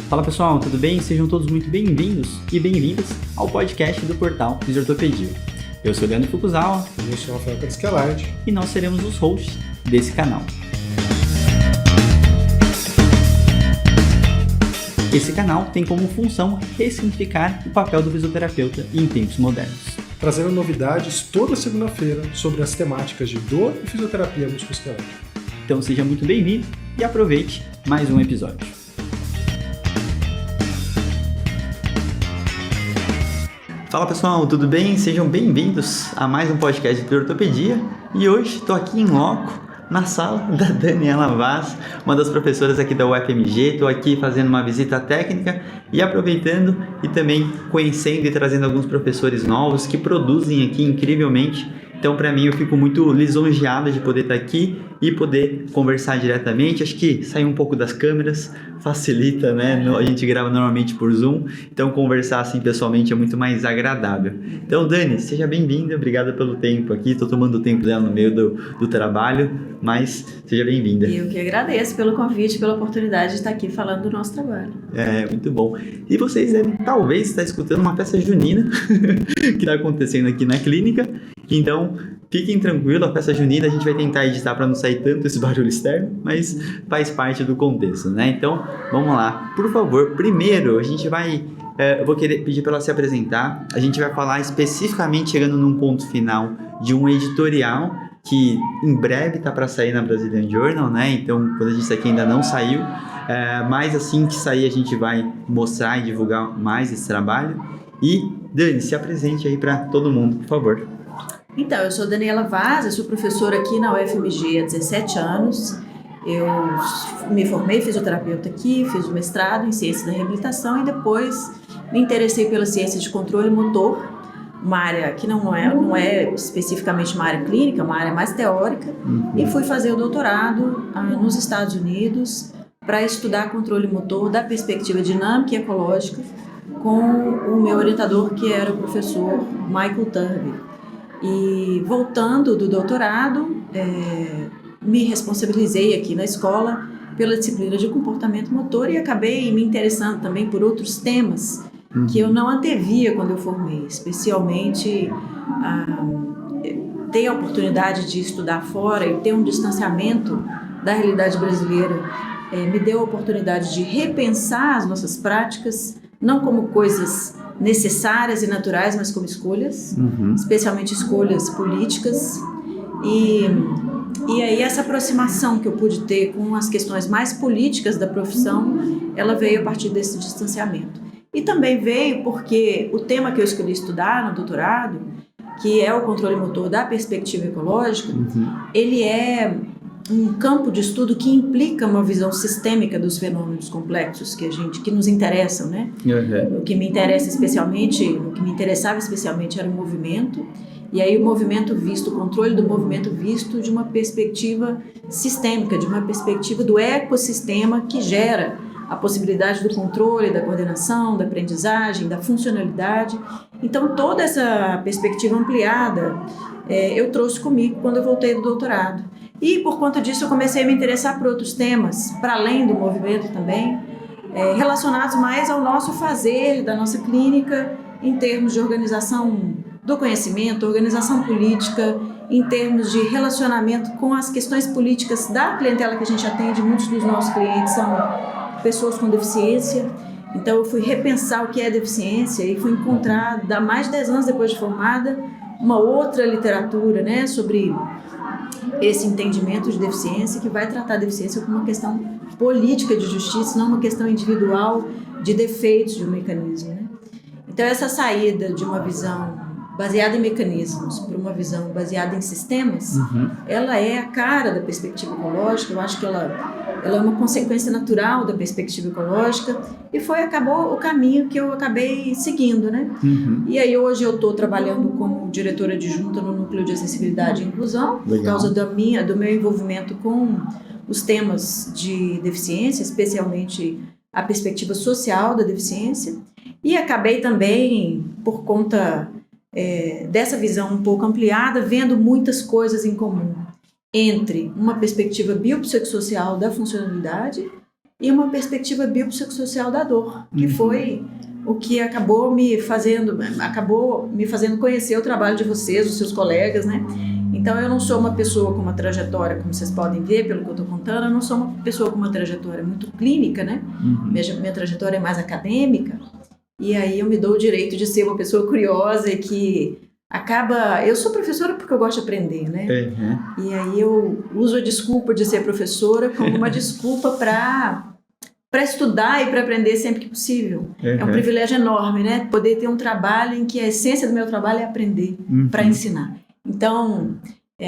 Fala pessoal, tudo bem? Sejam todos muito bem-vindos e bem-vindas ao podcast do portal Fisiortopedia. Eu sou o Leandro Fukuzawa. E eu sou o Rafael Cariscalard. E nós seremos os hosts desse canal. Esse canal tem como função ressignificar o papel do fisioterapeuta em tempos modernos, trazendo novidades toda segunda-feira sobre as temáticas de dor e fisioterapia musculoesquelética. Então seja muito bem-vindo e aproveite mais um episódio. Fala pessoal, tudo bem? Sejam bem-vindos a mais um podcast de ortopedia e hoje estou aqui em loco na sala da Daniela Vaz, uma das professoras aqui da UFMG. Estou aqui fazendo uma visita técnica e aproveitando e também conhecendo e trazendo alguns professores novos que produzem aqui incrivelmente. Então, para mim, eu fico muito lisonjeado de poder estar aqui e poder conversar diretamente. Acho que sair um pouco das câmeras facilita, né? A gente grava normalmente por Zoom, então conversar assim pessoalmente é muito mais agradável. Então, Dani, seja bem-vinda, obrigada pelo tempo aqui. Estou tomando o tempo dela no meio do trabalho, mas seja bem-vinda. Eu que agradeço pelo convite, pela oportunidade de estar aqui falando do nosso trabalho. É, muito bom. E vocês devem talvez estar escutando uma festa junina que está acontecendo aqui na clínica. Então, fiquem tranquilos, a festa junina a gente vai tentar editar para não sair tanto esse barulho externo, mas faz parte do contexto, né? Então, vamos lá. Por favor, primeiro a gente vai... eu vou querer pedir para ela se apresentar. A gente vai falar especificamente, chegando num ponto final, de um editorial que em breve está para sair na Brazilian Journal, né? Então, quando a gente está aqui ainda não saiu, mas assim que sair a gente vai mostrar e divulgar mais esse trabalho. E, Dani, se apresente aí para todo mundo, por favor. Então, eu sou Daniela Vaz, eu sou professora aqui na UFMG há 17 anos. Eu me formei fisioterapeuta aqui, fiz o mestrado em ciência da reabilitação e depois me interessei pela ciência de controle motor, uma área que não é especificamente uma área clínica, uma área mais teórica, e fui fazer o doutorado nos Estados Unidos para estudar controle motor da perspectiva dinâmica e ecológica com o meu orientador, que era o professor Michael Turvey. E voltando do doutorado, me responsabilizei aqui na escola pela disciplina de comportamento motor e acabei me interessando também por outros temas que eu não antevia quando eu formei, especialmente ter a oportunidade de estudar fora e ter um distanciamento da realidade brasileira me deu a oportunidade de repensar as nossas práticas, não como coisas necessárias e naturais, mas como escolhas, especialmente escolhas políticas. E aí essa aproximação que eu pude ter com as questões mais políticas da profissão, ela veio a partir desse distanciamento. E também veio porque o tema que eu escolhi estudar no doutorado, que é o controle motor da perspectiva ecológica, ele é um campo de estudo que implica uma visão sistêmica dos fenômenos complexos que nos interessam, né? O que me interessava especialmente era o movimento, e aí o movimento visto, o controle do movimento visto de uma perspectiva sistêmica, de uma perspectiva do ecossistema que gera a possibilidade do controle, da coordenação, da aprendizagem, da funcionalidade. Então, toda essa perspectiva ampliada eu trouxe comigo quando eu voltei do doutorado. E, por conta disso, eu comecei a me interessar por outros temas, para além do movimento também, relacionados mais ao nosso fazer, da nossa clínica, em termos de organização do conhecimento, organização política, em termos de relacionamento com as questões políticas da clientela que a gente atende. Muitos dos nossos clientes são pessoas com deficiência. Então, eu fui repensar o que é deficiência e fui encontrar, mais de 10 anos depois de formada, uma outra literatura, né, sobre esse entendimento de deficiência, que vai tratar a deficiência como uma questão política de justiça, não uma questão individual de defeitos de um mecanismo, né? Então, essa saída de uma visão baseada em mecanismos para uma visão baseada em sistemas, ela é a cara da perspectiva ecológica. Eu acho que ela é uma consequência natural da perspectiva ecológica e acabou o caminho que eu acabei seguindo, né? E aí hoje eu estou trabalhando como diretora adjunta no Núcleo de Acessibilidade e Inclusão. Legal. Por causa do meu envolvimento com os temas de deficiência, especialmente a perspectiva social da deficiência, e acabei também, por conta dessa visão um pouco ampliada, vendo muitas coisas em comum entre uma perspectiva biopsicossocial da funcionalidade e uma perspectiva biopsicossocial da dor, que foi o que acabou me fazendo conhecer o trabalho de vocês, dos seus colegas, né? Então, eu não sou uma pessoa com uma trajetória, como vocês podem ver, pelo que eu estou contando, eu não sou uma pessoa com uma trajetória muito clínica, né? Minha trajetória é mais acadêmica, e aí eu me dou o direito de ser uma pessoa curiosa e que acaba... Eu sou professora porque eu gosto de aprender, né? E aí eu uso a desculpa de ser professora como uma desculpa para estudar e para aprender sempre que possível. É um privilégio enorme, né? Poder ter um trabalho em que a essência do meu trabalho é aprender para ensinar. Então,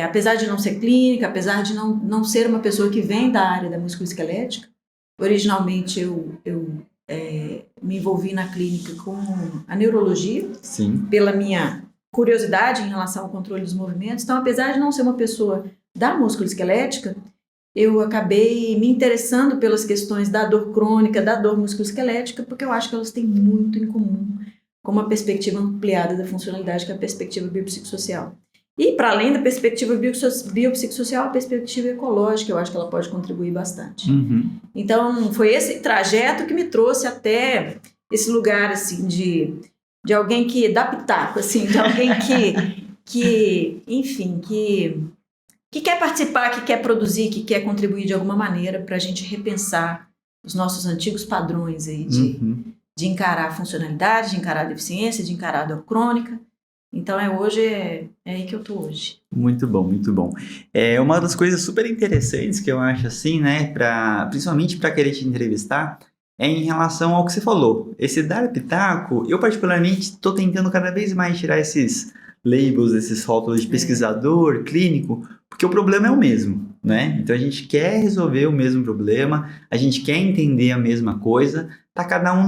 apesar de não ser clínica, apesar de não ser uma pessoa que vem da área da musculoesquelética, originalmente eu me envolvi na clínica com a neurologia, pela minha curiosidade em relação ao controle dos movimentos. Então, apesar de não ser uma pessoa da musculoesquelética, eu acabei me interessando pelas questões da dor crônica, da dor musculoesquelética, porque eu acho que elas têm muito em comum com uma perspectiva ampliada da funcionalidade, que é a perspectiva biopsicossocial. E, para além da perspectiva biopsicossocial, a perspectiva ecológica, eu acho que ela pode contribuir bastante. Então, foi esse trajeto que me trouxe até esse lugar, assim, de alguém que dá pitaco, assim, de alguém que quer participar, que quer produzir, que quer contribuir de alguma maneira para a gente repensar os nossos antigos padrões aí de encarar a funcionalidade, de encarar a deficiência, de encarar a dor crônica. Então, hoje é aí que eu tô hoje. Muito bom, muito bom. Uma das coisas super interessantes que eu acho assim, né, principalmente para querer te entrevistar, é em relação ao que você falou. Esse dar pitaco, eu particularmente estou tentando cada vez mais tirar esses labels, esses rótulos de pesquisador, clínico, porque o problema é o mesmo, né? Então, a gente quer resolver o mesmo problema, a gente quer entender a mesma coisa, tá cada um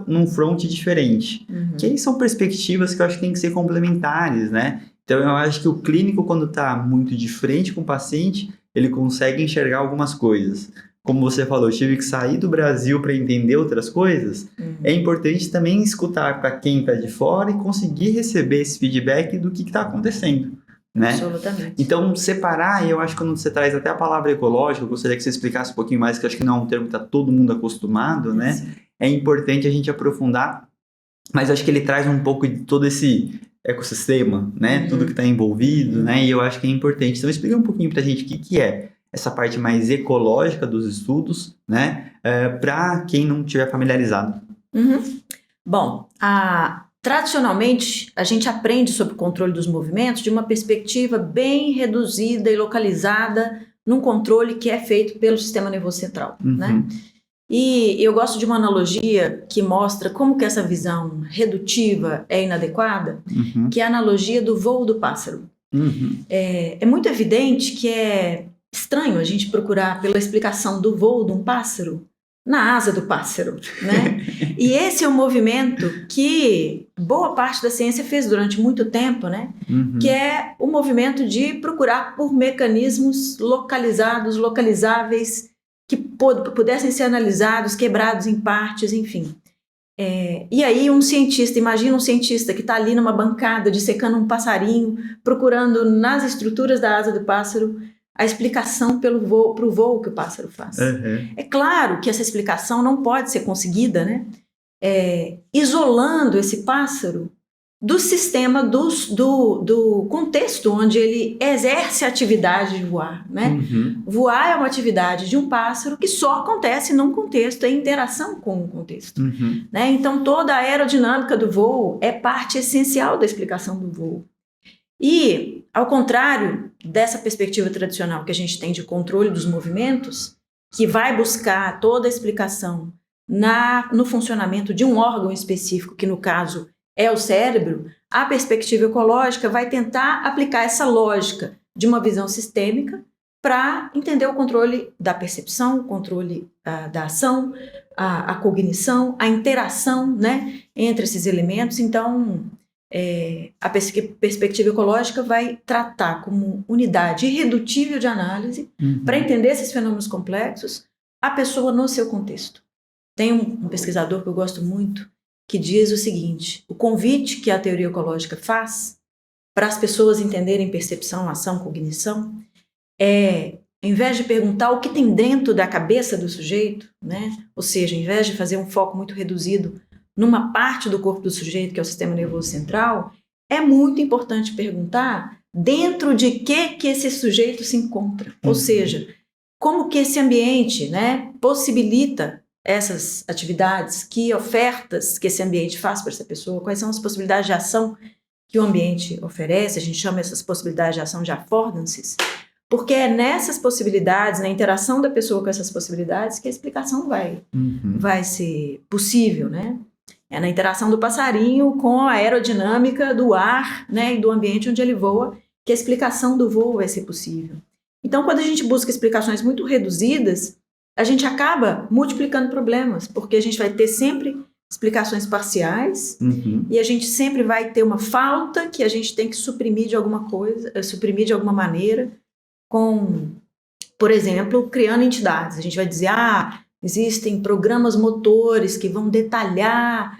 num front diferente. Que aí são perspectivas que eu acho que tem que ser complementares, né? Então, eu acho que o clínico, quando está muito de frente com o paciente, ele consegue enxergar algumas coisas. Como você falou, eu tive que sair do Brasil para entender outras coisas. É importante também escutar para quem está de fora e conseguir receber esse feedback do que está acontecendo, né? Absolutamente. Então, separar, e eu acho que quando você traz até a palavra ecológica, eu gostaria que você explicasse um pouquinho mais, que eu acho que não é um termo que está todo mundo acostumado, né? Sim. É importante a gente aprofundar, mas acho que ele traz um pouco de todo esse ecossistema, né? Tudo que está envolvido, né? E eu acho que é importante. Então, explica um pouquinho para a gente o que é essa parte mais ecológica dos estudos, né? Para quem não estiver familiarizado. Bom, tradicionalmente, a gente aprende sobre o controle dos movimentos de uma perspectiva bem reduzida e localizada num controle que é feito pelo sistema nervoso central, né? E eu gosto de uma analogia que mostra como que essa visão redutiva é inadequada, que é a analogia do voo do pássaro. É muito evidente que é estranho a gente procurar pela explicação do voo de um pássaro na asa do pássaro, né? E esse é um movimento que boa parte da ciência fez durante muito tempo, né? Que é o movimento de procurar por mecanismos localizáveis, que pudessem ser analisados, quebrados em partes, enfim. E aí imagina um cientista que está ali numa bancada dissecando um passarinho, procurando nas estruturas da asa do pássaro a explicação para o voo que o pássaro faz. É claro que essa explicação não pode ser conseguida, né, isolando esse pássaro do sistema, do contexto onde ele exerce a atividade de voar, né? Voar é uma atividade de um pássaro que só acontece num contexto, é interação com o contexto. Né? Então, toda a aerodinâmica do voo é parte essencial da explicação do voo. E, ao contrário dessa perspectiva tradicional que a gente tem de controle dos movimentos, que vai buscar toda a explicação no funcionamento de um órgão específico, que no caso é o cérebro, a perspectiva ecológica vai tentar aplicar essa lógica de uma visão sistêmica para entender o controle da percepção, o controle da ação, a cognição, a interação, né, entre esses elementos. Então, a perspectiva ecológica vai tratar como unidade irredutível de análise para entender esses fenômenos complexos, a pessoa no seu contexto. Tem um pesquisador que eu gosto muito, que diz o seguinte: o convite que a teoria ecológica faz para as pessoas entenderem percepção, ação, cognição, é ao invés de perguntar o que tem dentro da cabeça do sujeito, né? Ou seja, ao invés de fazer um foco muito reduzido numa parte do corpo do sujeito, que é o sistema nervoso central, é muito importante perguntar dentro de que esse sujeito se encontra. Ou seja, como que esse ambiente, né, possibilita essas atividades, que ofertas que esse ambiente faz para essa pessoa, quais são as possibilidades de ação que o ambiente oferece. A gente chama essas possibilidades de ação de affordances, porque é nessas possibilidades, na interação da pessoa com essas possibilidades, que a explicação vai ser possível, né? É na interação do passarinho com a aerodinâmica do ar, né, e do ambiente onde ele voa, que a explicação do voo vai ser possível. Então, quando a gente busca explicações muito reduzidas, a gente acaba multiplicando problemas, porque a gente vai ter sempre explicações parciais e a gente sempre vai ter uma falta que a gente tem que suprimir de alguma coisa, suprimir de alguma maneira, com, por exemplo, criando entidades. A gente vai dizer, existem programas motores que vão detalhar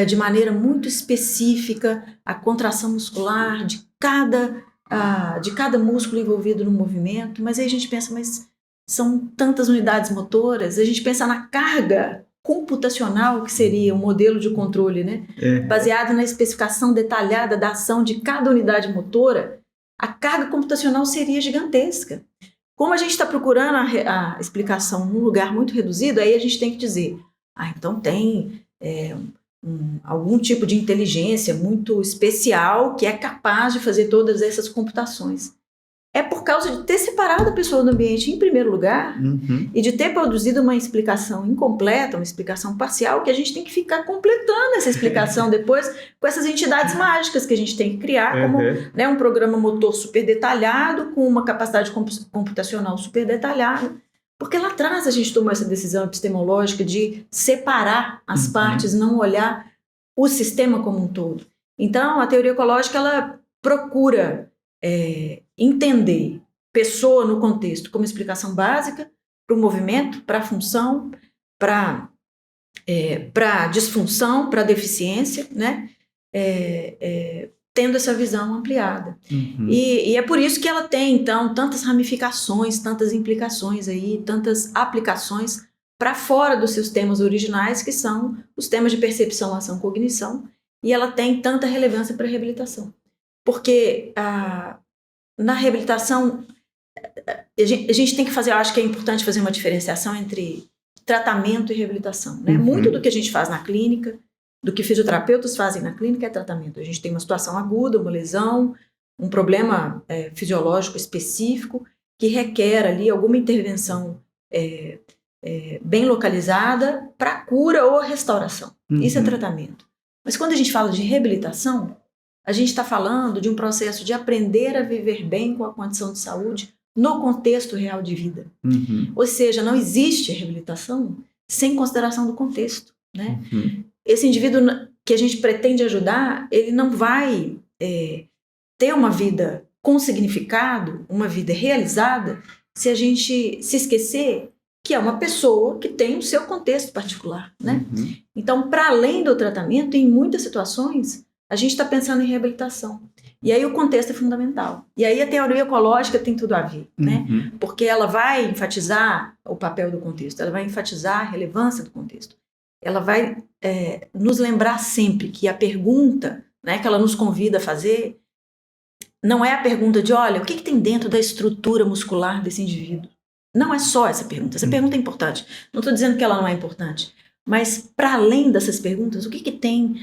de maneira muito específica a contração muscular de cada músculo envolvido no movimento, mas aí a gente pensa, mas são tantas unidades motoras, a gente pensa na carga computacional, que seria um modelo de controle, né? Baseado na especificação detalhada da ação de cada unidade motora, a carga computacional seria gigantesca. Como a gente está procurando a explicação num lugar muito reduzido, aí a gente tem que dizer, então tem algum tipo de inteligência muito especial que é capaz de fazer todas essas computações. É por causa de ter separado a pessoa do ambiente em primeiro lugar e de ter produzido uma explicação incompleta, uma explicação parcial, que a gente tem que ficar completando essa explicação depois com essas entidades mágicas que a gente tem que criar, como, né, um programa motor super detalhado, com uma capacidade computacional super detalhada, porque lá atrás a gente tomou essa decisão epistemológica de separar as partes, não olhar o sistema como um todo. Então, a teoria ecológica, ela procura entender pessoa no contexto como explicação básica para o movimento, para a função, para a disfunção, para a deficiência, né? Tendo essa visão ampliada. E é por isso que ela tem, então, tantas ramificações, tantas implicações aí, tantas aplicações para fora dos seus temas originais, que são os temas de percepção, ação, cognição, e ela tem tanta relevância para a reabilitação. Porque na reabilitação, a gente tem que fazer, eu acho que é importante fazer uma diferenciação entre tratamento e reabilitação, né? Muito do que a gente faz na clínica, do que fisioterapeutas fazem na clínica é tratamento. A gente tem uma situação aguda, uma lesão, um problema fisiológico específico que requer ali alguma intervenção bem localizada para cura ou restauração. Isso é tratamento. Mas quando a gente fala de reabilitação, a gente está falando de um processo de aprender a viver bem com a condição de saúde no contexto real de vida. Ou seja, não existe reabilitação sem consideração do contexto, né? Esse indivíduo que a gente pretende ajudar, ele não vai ter uma vida com significado, uma vida realizada, se a gente se esquecer que é uma pessoa que tem o seu contexto particular, né? Então, para além do tratamento, em muitas situações, a gente está pensando em reabilitação. E aí o contexto é fundamental. E aí a teoria ecológica tem tudo a ver, né? Porque ela vai enfatizar o papel do contexto, ela vai enfatizar a relevância do contexto. Ela vai nos lembrar sempre que a pergunta, né, que ela nos convida a fazer não é a pergunta de, olha, o que tem dentro da estrutura muscular desse indivíduo? Não é só essa pergunta. Essa pergunta é importante. Não estou dizendo que ela não é importante. Mas, para além dessas perguntas, o que tem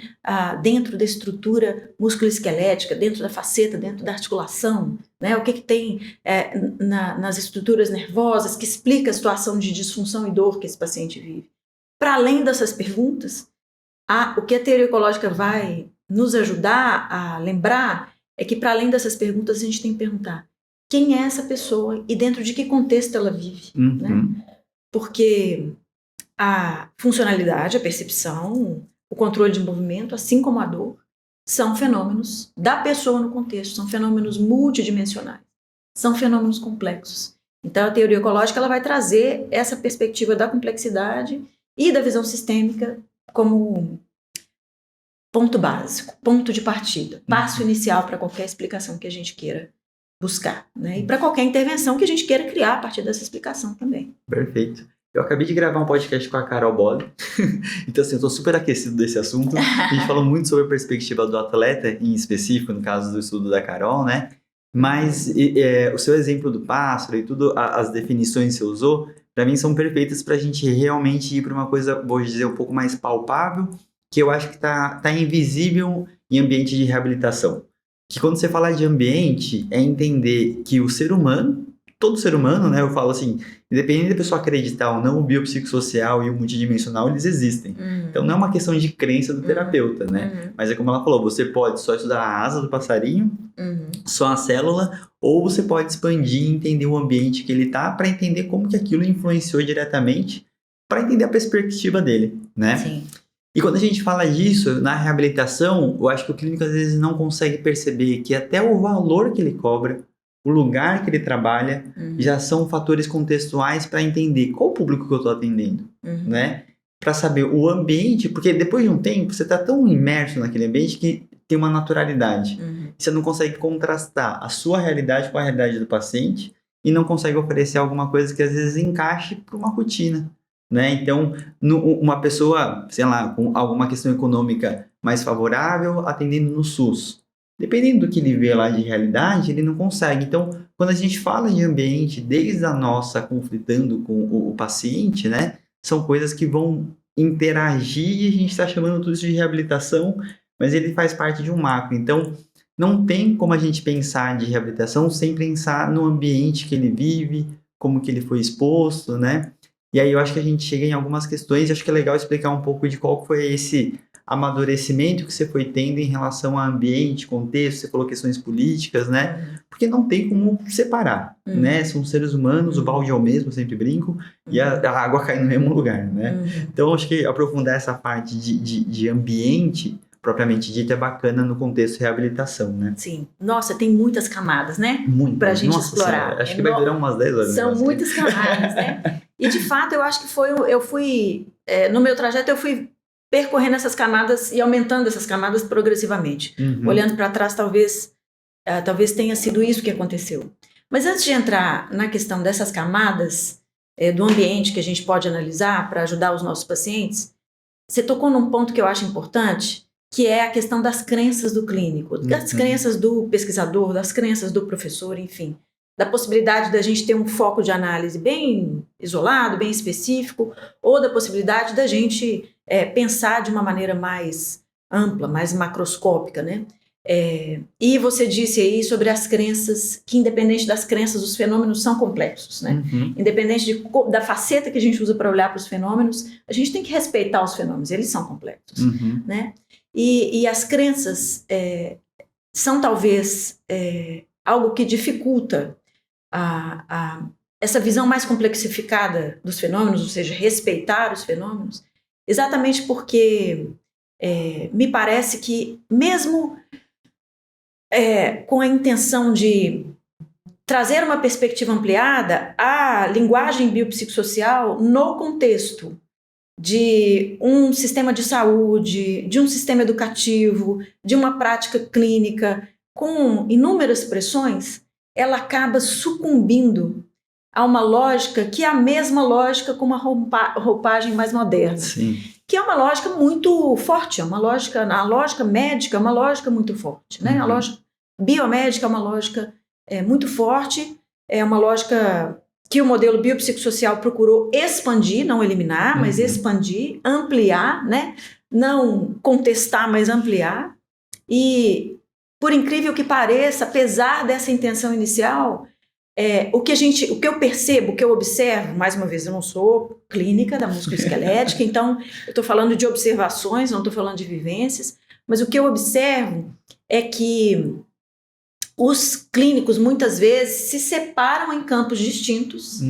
dentro da estrutura musculoesquelética, dentro da faceta, dentro da articulação, né? O que tem nas estruturas nervosas que explica a situação de disfunção e dor que esse paciente vive? Para além dessas perguntas, o que a teoria ecológica vai nos ajudar a lembrar é que, para além dessas perguntas, a gente tem que perguntar quem é essa pessoa e dentro de que contexto ela vive, né? Porque a funcionalidade, a percepção, o controle de movimento, assim como a dor, são fenômenos da pessoa no contexto, são fenômenos multidimensionais, são fenômenos complexos. Então, a teoria ecológica ela vai trazer essa perspectiva da complexidade e da visão sistêmica como ponto básico, ponto de partida, passo inicial para qualquer explicação que a gente queira buscar, né? E para qualquer intervenção que a gente queira criar a partir dessa explicação também. Perfeito. Eu acabei de gravar um podcast com a Carol Bolle, então assim, eu tô super aquecido desse assunto. A gente falou muito sobre a perspectiva do atleta, em específico, no caso do estudo da Carol, né? Mas o seu exemplo do pássaro e tudo, as definições que você usou, para mim são perfeitas para a gente realmente ir para uma coisa, vou dizer, um pouco mais palpável, que eu acho que tá invisível em ambiente de reabilitação. Que quando você fala de ambiente, é entender que o ser humano, todo ser humano, né, eu falo assim, independente da pessoa acreditar ou não, o biopsicossocial e o multidimensional, eles existem. Então não é uma questão de crença do terapeuta, né? Mas é como ela falou, você pode só estudar a asa do passarinho, só a célula, ou você pode expandir e entender o ambiente que ele tá para entender como que aquilo influenciou diretamente, para entender a perspectiva dele, né? Sim. E quando a gente fala disso, na reabilitação, eu acho que o clínico às vezes não consegue perceber que até o valor que ele cobra, o lugar que ele trabalha, já são fatores contextuais para entender qual o público que eu estou atendendo, né? Para saber o ambiente, porque depois de um tempo você está tão imerso naquele ambiente que tem uma naturalidade. Você não consegue contrastar a sua realidade com a realidade do paciente e não consegue oferecer alguma coisa que às vezes encaixe para uma rotina, né? Então, uma pessoa, sei lá, com alguma questão econômica mais favorável, atendendo no SUS. Dependendo do que ele vê lá de realidade, ele não consegue. Então, quando a gente fala de ambiente, desde a nossa conflitando com o paciente, né? São coisas que vão interagir e a gente está chamando tudo isso de reabilitação, mas ele faz parte de um macro. Então, não tem como a gente pensar de reabilitação sem pensar no ambiente que ele vive, como que ele foi exposto, né? E aí eu acho que a gente chega em algumas questões e acho que é legal explicar um pouco de qual foi esse amadurecimento que você foi tendo em relação ao ambiente, contexto, você falou questões políticas, né? Porque não tem como separar, né? São seres humanos, o balde é o mesmo, eu sempre brinco, e a água cai no mesmo lugar, né? Então, acho que aprofundar essa parte de ambiente, propriamente dito, é bacana no contexto de reabilitação, né? Sim. Nossa, tem muitas camadas, né? Muito. Pra gente Nossa explorar. Senhora, acho que vai durar umas 10 horas. São muitas camadas, né? E, de fato, eu acho que no meu trajeto, eu fui percorrendo essas camadas e aumentando essas camadas progressivamente. Olhando para trás, talvez tenha sido isso que aconteceu. Mas antes de entrar na questão dessas camadas, do ambiente que a gente pode analisar para ajudar os nossos pacientes, você tocou num ponto que eu acho importante, que é a questão das crenças do clínico, das crenças do pesquisador, das crenças do professor, enfim. Da possibilidade da gente ter um foco de análise bem isolado, bem específico, ou da possibilidade da gente pensar de uma maneira mais ampla, mais macroscópica, né? E você disse aí sobre as crenças, que independente das crenças, os fenômenos são complexos, né? Independente da faceta que a gente usa para olhar para os fenômenos, a gente tem que respeitar os fenômenos, eles são complexos, né? E as crenças são talvez algo que dificulta essa visão mais complexificada dos fenômenos, ou seja, respeitar os fenômenos, exatamente porque me parece que mesmo com a intenção de trazer uma perspectiva ampliada, a linguagem biopsicossocial no contexto de um sistema de saúde, de um sistema educativo, de uma prática clínica com inúmeras pressões, ela acaba sucumbindo a uma lógica que é a mesma lógica com uma roupagem mais moderna. Sim. Que é uma lógica muito forte, a lógica médica é uma lógica muito forte, né? A lógica biomédica é uma lógica muito forte, é uma lógica que o modelo biopsicossocial procurou expandir, não eliminar, mas expandir, ampliar, né? Não contestar, mas ampliar. E, por incrível que pareça, apesar dessa intenção inicial, o que eu percebo, o que eu observo, mais uma vez, eu não sou clínica da musculoesquelética, então eu estou falando de observações, não estou falando de vivências, mas o que eu observo é que os clínicos muitas vezes se separam em campos distintos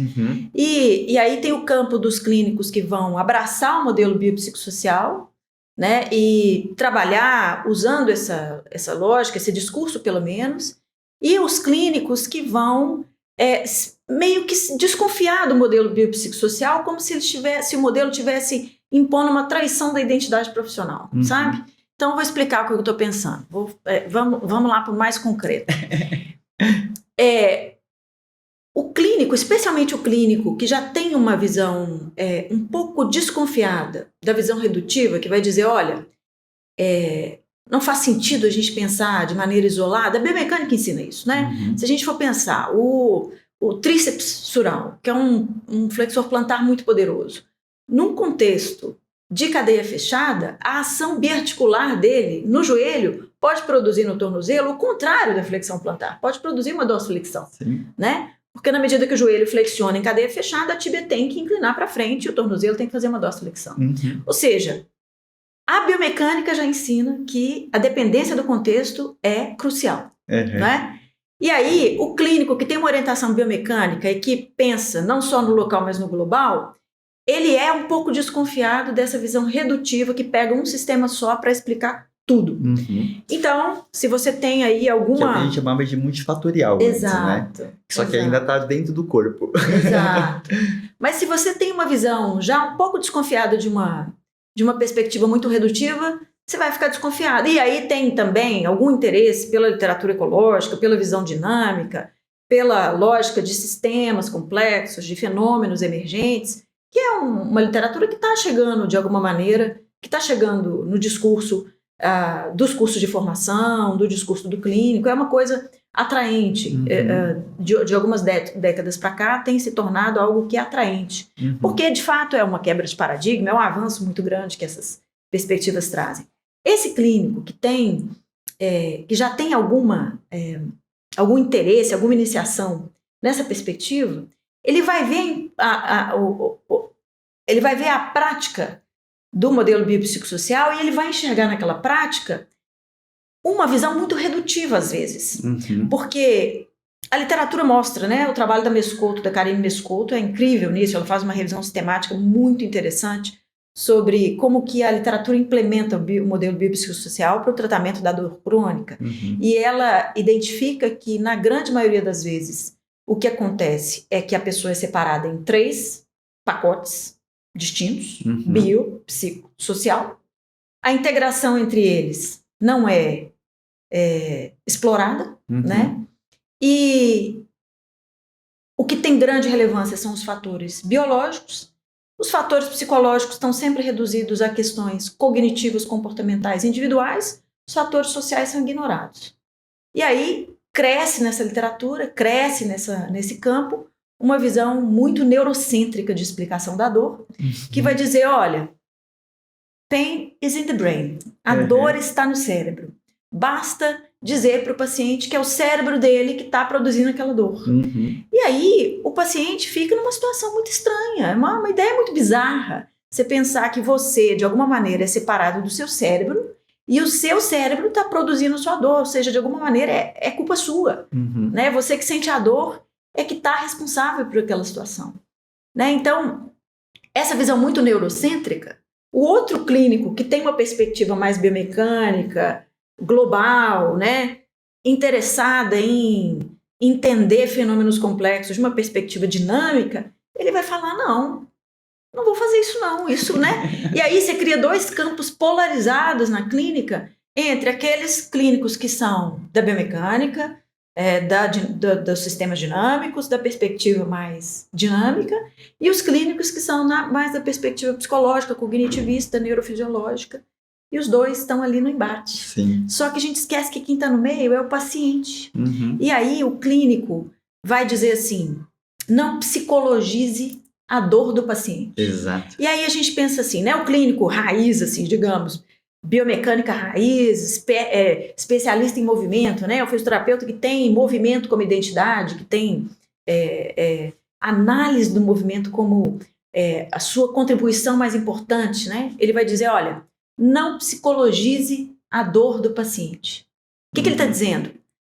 e aí tem o campo dos clínicos que vão abraçar o modelo biopsicossocial, né, e trabalhar usando essa lógica, esse discurso pelo menos, e os clínicos que vão meio que desconfiar do modelo biopsicossocial, como se o modelo tivesse impondo uma traição da identidade profissional, sabe? Então, eu vou explicar o que eu estou pensando. Vamos lá para o mais concreto. O clínico, especialmente o clínico que já tem uma visão um pouco desconfiada da visão redutiva, que vai dizer, olha, não faz sentido a gente pensar de maneira isolada. A biomecânica ensina isso, né? Se a gente for pensar, o tríceps sural, que é um flexor plantar muito poderoso, num contexto de cadeia fechada, a ação biarticular dele no joelho pode produzir no tornozelo o contrário da flexão plantar, pode produzir uma dorsiflexão, né? Porque na medida que o joelho flexiona em cadeia fechada, a tíbia tem que inclinar para frente e o tornozelo tem que fazer uma dorsiflexão. Ou seja, a biomecânica já ensina que a dependência do contexto é crucial, né? E aí, o clínico que tem uma orientação biomecânica e que pensa não só no local, mas no global, ele é um pouco desconfiado dessa visão redutiva que pega um sistema só para explicar tudo. Então, se você tem aí alguma... Que a gente chamava de multifatorial. Exato. Antes, né? Só que ainda está dentro do corpo. Exato. Mas se você tem uma visão já um pouco desconfiada de uma perspectiva muito redutiva, você vai ficar desconfiado. E aí tem também algum interesse pela literatura ecológica, pela visão dinâmica, pela lógica de sistemas complexos, de fenômenos emergentes, que é uma literatura que está chegando de alguma maneira, que está chegando no discurso dos cursos de formação, do discurso do clínico, é uma coisa atraente. De algumas décadas para cá tem se tornado algo que é atraente, porque de fato é uma quebra de paradigma, é um avanço muito grande que essas perspectivas trazem. Esse clínico que já tem algum interesse, alguma iniciação nessa perspectiva, ele vai ver a prática do modelo biopsicossocial e ele vai enxergar naquela prática uma visão muito redutiva às vezes, porque a literatura mostra, né, o trabalho da Karine Mescouto é incrível nisso, ela faz uma revisão sistemática muito interessante sobre como que a literatura implementa o modelo biopsicossocial para o tratamento da dor crônica, e ela identifica que na grande maioria das vezes o que acontece é que a pessoa é separada em 3 pacotes distintos, bio, psico, social. A integração entre eles não é explorada, né? E o que tem grande relevância são os fatores biológicos. Os fatores psicológicos estão sempre reduzidos a questões cognitivas, comportamentais individuais. Os fatores sociais são ignorados. E aí cresce nessa literatura, cresce nesse campo, uma visão muito neurocêntrica de explicação da dor, que vai dizer, olha, pain is in the brain, a dor está no cérebro. Basta dizer para o paciente que é o cérebro dele que está produzindo aquela dor. E aí o paciente fica numa situação muito estranha, é uma ideia muito bizarra. Você pensar que você, de alguma maneira, é separado do seu cérebro e o seu cérebro está produzindo sua dor, ou seja, de alguma maneira é culpa sua. Né? Você que sente a dor é que está responsável por aquela situação. Né? Então, essa visão muito neurocêntrica, o outro clínico que tem uma perspectiva mais biomecânica, global, né, interessada em entender fenômenos complexos de uma perspectiva dinâmica, ele vai falar, não vou fazer isso não, né? E aí você cria 2 campos polarizados na clínica, entre aqueles clínicos que são da biomecânica, dos sistemas dinâmicos, da perspectiva mais dinâmica, e os clínicos que são mais da perspectiva psicológica, cognitivista, neurofisiológica, e os 2 estão ali no embate. Sim. Só que a gente esquece que quem está no meio é o paciente. E aí o clínico vai dizer assim, não psicologize a dor do paciente. Exato. E aí a gente pensa assim, né, o clínico raiz, assim, digamos, biomecânica raiz, especialista em movimento, né, o fisioterapeuta que tem movimento como identidade, que tem análise do movimento como a sua contribuição mais importante, né, ele vai dizer, olha, não psicologize a dor do paciente. O que ele está dizendo?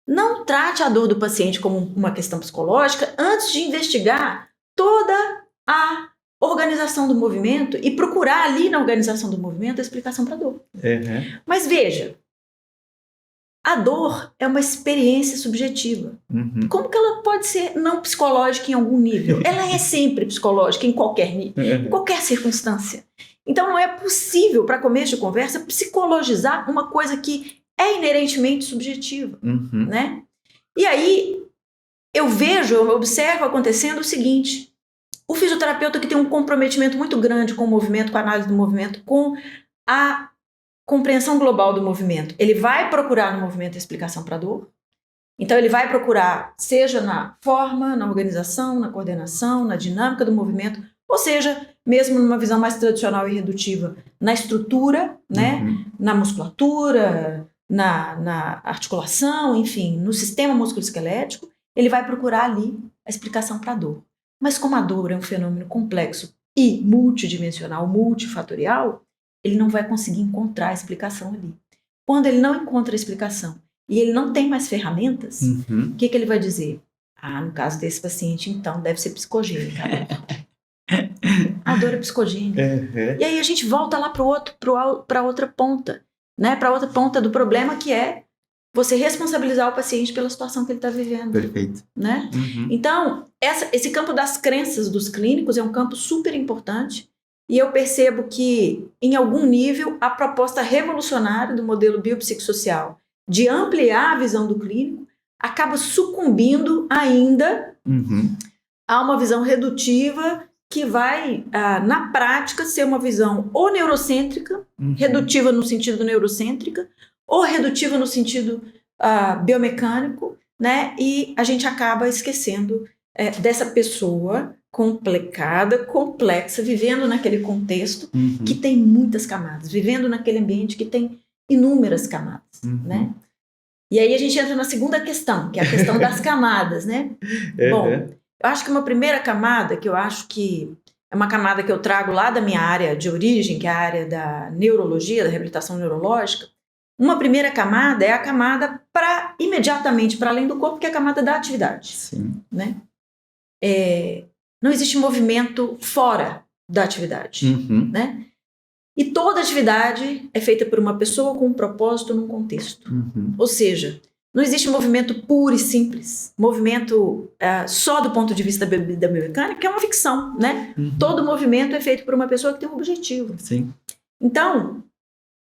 Não trate a dor do paciente como uma questão psicológica antes de investigar toda a organização do movimento e procurar ali na organização do movimento a explicação para a dor. Mas veja, a dor é uma experiência subjetiva. Como que ela pode ser não psicológica em algum nível? Ela é sempre psicológica em qualquer nível, em qualquer circunstância. Então não é possível, para começo de conversa, psicologizar uma coisa que é inerentemente subjetiva, né? E aí eu observo acontecendo o seguinte: o fisioterapeuta que tem um comprometimento muito grande com o movimento, com a análise do movimento, com a compreensão global do movimento, ele vai procurar no movimento a explicação para a dor. Então ele vai procurar, seja na forma, na organização, na coordenação, na dinâmica do movimento, ou seja, mesmo numa visão mais tradicional e redutiva, na estrutura, né? Na musculatura, na articulação, enfim, no sistema musculoesquelético, ele vai procurar ali a explicação para a dor. Mas como a dor é um fenômeno complexo e multidimensional, multifatorial, ele não vai conseguir encontrar a explicação ali. Quando ele não encontra a explicação e ele não tem mais ferramentas, o que ele vai dizer? No caso desse paciente, então, deve ser psicogênica. A dor é psicogênica. E aí a gente volta lá para outra ponta, né? Para outra ponta do problema, que é você responsabilizar o paciente pela situação que ele está vivendo. Perfeito. Né? Então, esse campo das crenças dos clínicos é um campo super importante, e eu percebo que, em algum nível, a proposta revolucionária do modelo biopsicossocial de ampliar a visão do clínico acaba sucumbindo ainda a uma visão redutiva que vai, na prática, ser uma visão ou neurocêntrica, redutiva no sentido neurocêntrica, ou redutiva no sentido biomecânico, né? E a gente acaba esquecendo dessa pessoa complexa, vivendo naquele contexto que tem muitas camadas, vivendo naquele ambiente que tem inúmeras camadas, né? E aí a gente entra na segunda questão, que é a questão das camadas, né? Bom, eu acho que uma primeira camada, que eu acho que é uma camada que eu trago lá da minha área de origem, que é a área da neurologia, da reabilitação neurológica. Uma primeira camada é a camada imediatamente para além do corpo, que é a camada da atividade. Sim. Né? Não existe movimento fora da atividade. Né? E toda atividade é feita por uma pessoa com um propósito num contexto. Ou seja, não existe movimento puro e simples, movimento só do ponto de vista da biomecânica, que é uma ficção, né? Todo movimento é feito por uma pessoa que tem um objetivo. Sim. Então,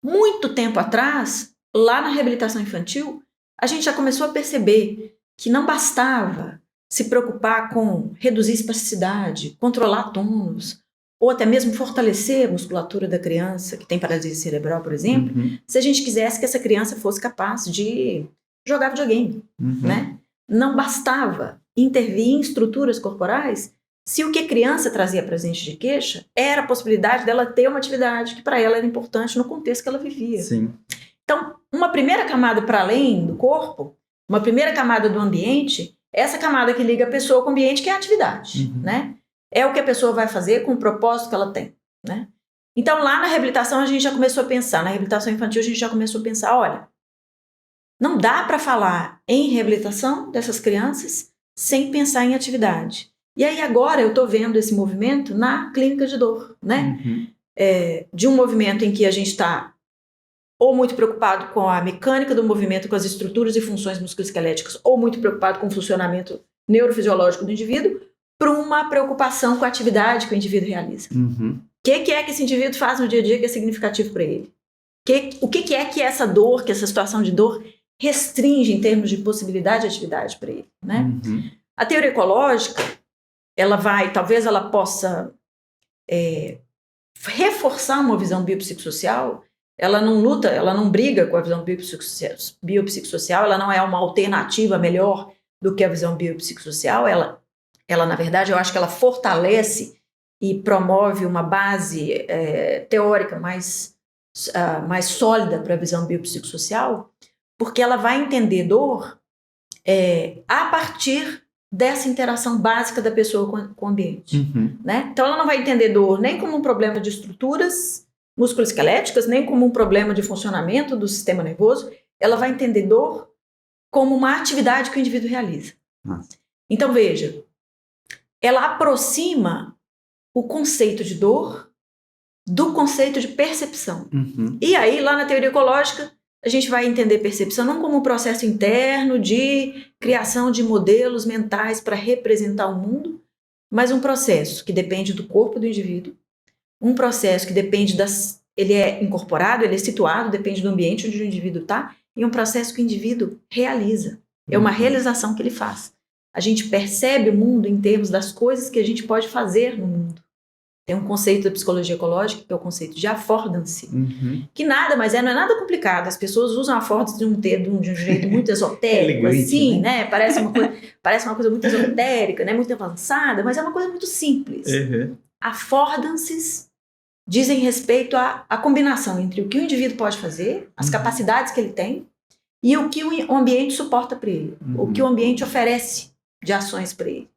muito tempo atrás, lá na reabilitação infantil, a gente já começou a perceber que não bastava se preocupar com reduzir espasticidade, controlar tônus, ou até mesmo fortalecer a musculatura da criança que tem paralisia cerebral, por exemplo, se a gente quisesse que essa criança fosse capaz de jogar videogame, né? Não bastava intervir em estruturas corporais se o que a criança trazia presente de queixa era a possibilidade dela ter uma atividade que para ela era importante no contexto que ela vivia. Sim. Então, uma primeira camada para além do corpo, uma primeira camada do ambiente, é essa camada que liga a pessoa com o ambiente, que é a atividade, né? É o que a pessoa vai fazer com o propósito que ela tem, né? Então, lá na reabilitação, a gente já começou a pensar, na reabilitação infantil, a gente já começou a pensar, olha, não dá para falar em reabilitação dessas crianças sem pensar em atividade. E aí agora eu estou vendo esse movimento na clínica de dor, né? De um movimento em que a gente está ou muito preocupado com a mecânica do movimento, com as estruturas e funções musculoesqueléticas, ou muito preocupado com o funcionamento neurofisiológico do indivíduo, para uma preocupação com a atividade que o indivíduo realiza. O que é que esse indivíduo faz no dia a dia que é significativo para ele? O que é que essa dor, que essa situação de dor restringe em termos de possibilidade de atividade para ele, né? A teoria ecológica, talvez ela possa reforçar uma visão biopsicossocial. Ela não luta, ela não briga com a visão biopsicossocial, ela não é uma alternativa melhor do que a visão biopsicossocial. Ela, na verdade, eu acho que ela fortalece e promove uma base teórica mais sólida para a visão biopsicossocial, porque ela vai entender dor a partir dessa interação básica da pessoa com o ambiente. Né? Então, ela não vai entender dor nem como um problema de estruturas musculoesqueléticas, nem como um problema de funcionamento do sistema nervoso. Ela vai entender dor como uma atividade que o indivíduo realiza. Então, veja, ela aproxima o conceito de dor do conceito de percepção. E aí, lá na teoria ecológica, a gente vai entender percepção não como um processo interno de criação de modelos mentais para representar o mundo, mas um processo que depende do corpo do indivíduo, um processo que depende ele é incorporado, ele é situado, depende do ambiente onde o indivíduo está, e um processo que o indivíduo realiza. É uma realização que ele faz. a gente percebe o mundo em termos das coisas que a gente pode fazer no mundo. Tem um conceito da psicologia ecológica, que é o conceito de affordance, que nada mais não é nada complicado. As pessoas usam affordance de um jeito muito esotérico, Elegante, assim, né? Parece uma coisa muito esotérica, né? Muito avançada, mas é uma coisa muito simples. Affordances dizem respeito à combinação entre o que o indivíduo pode fazer, as capacidades que ele tem, e o que o ambiente suporta para ele, o que o ambiente oferece de ações para ele.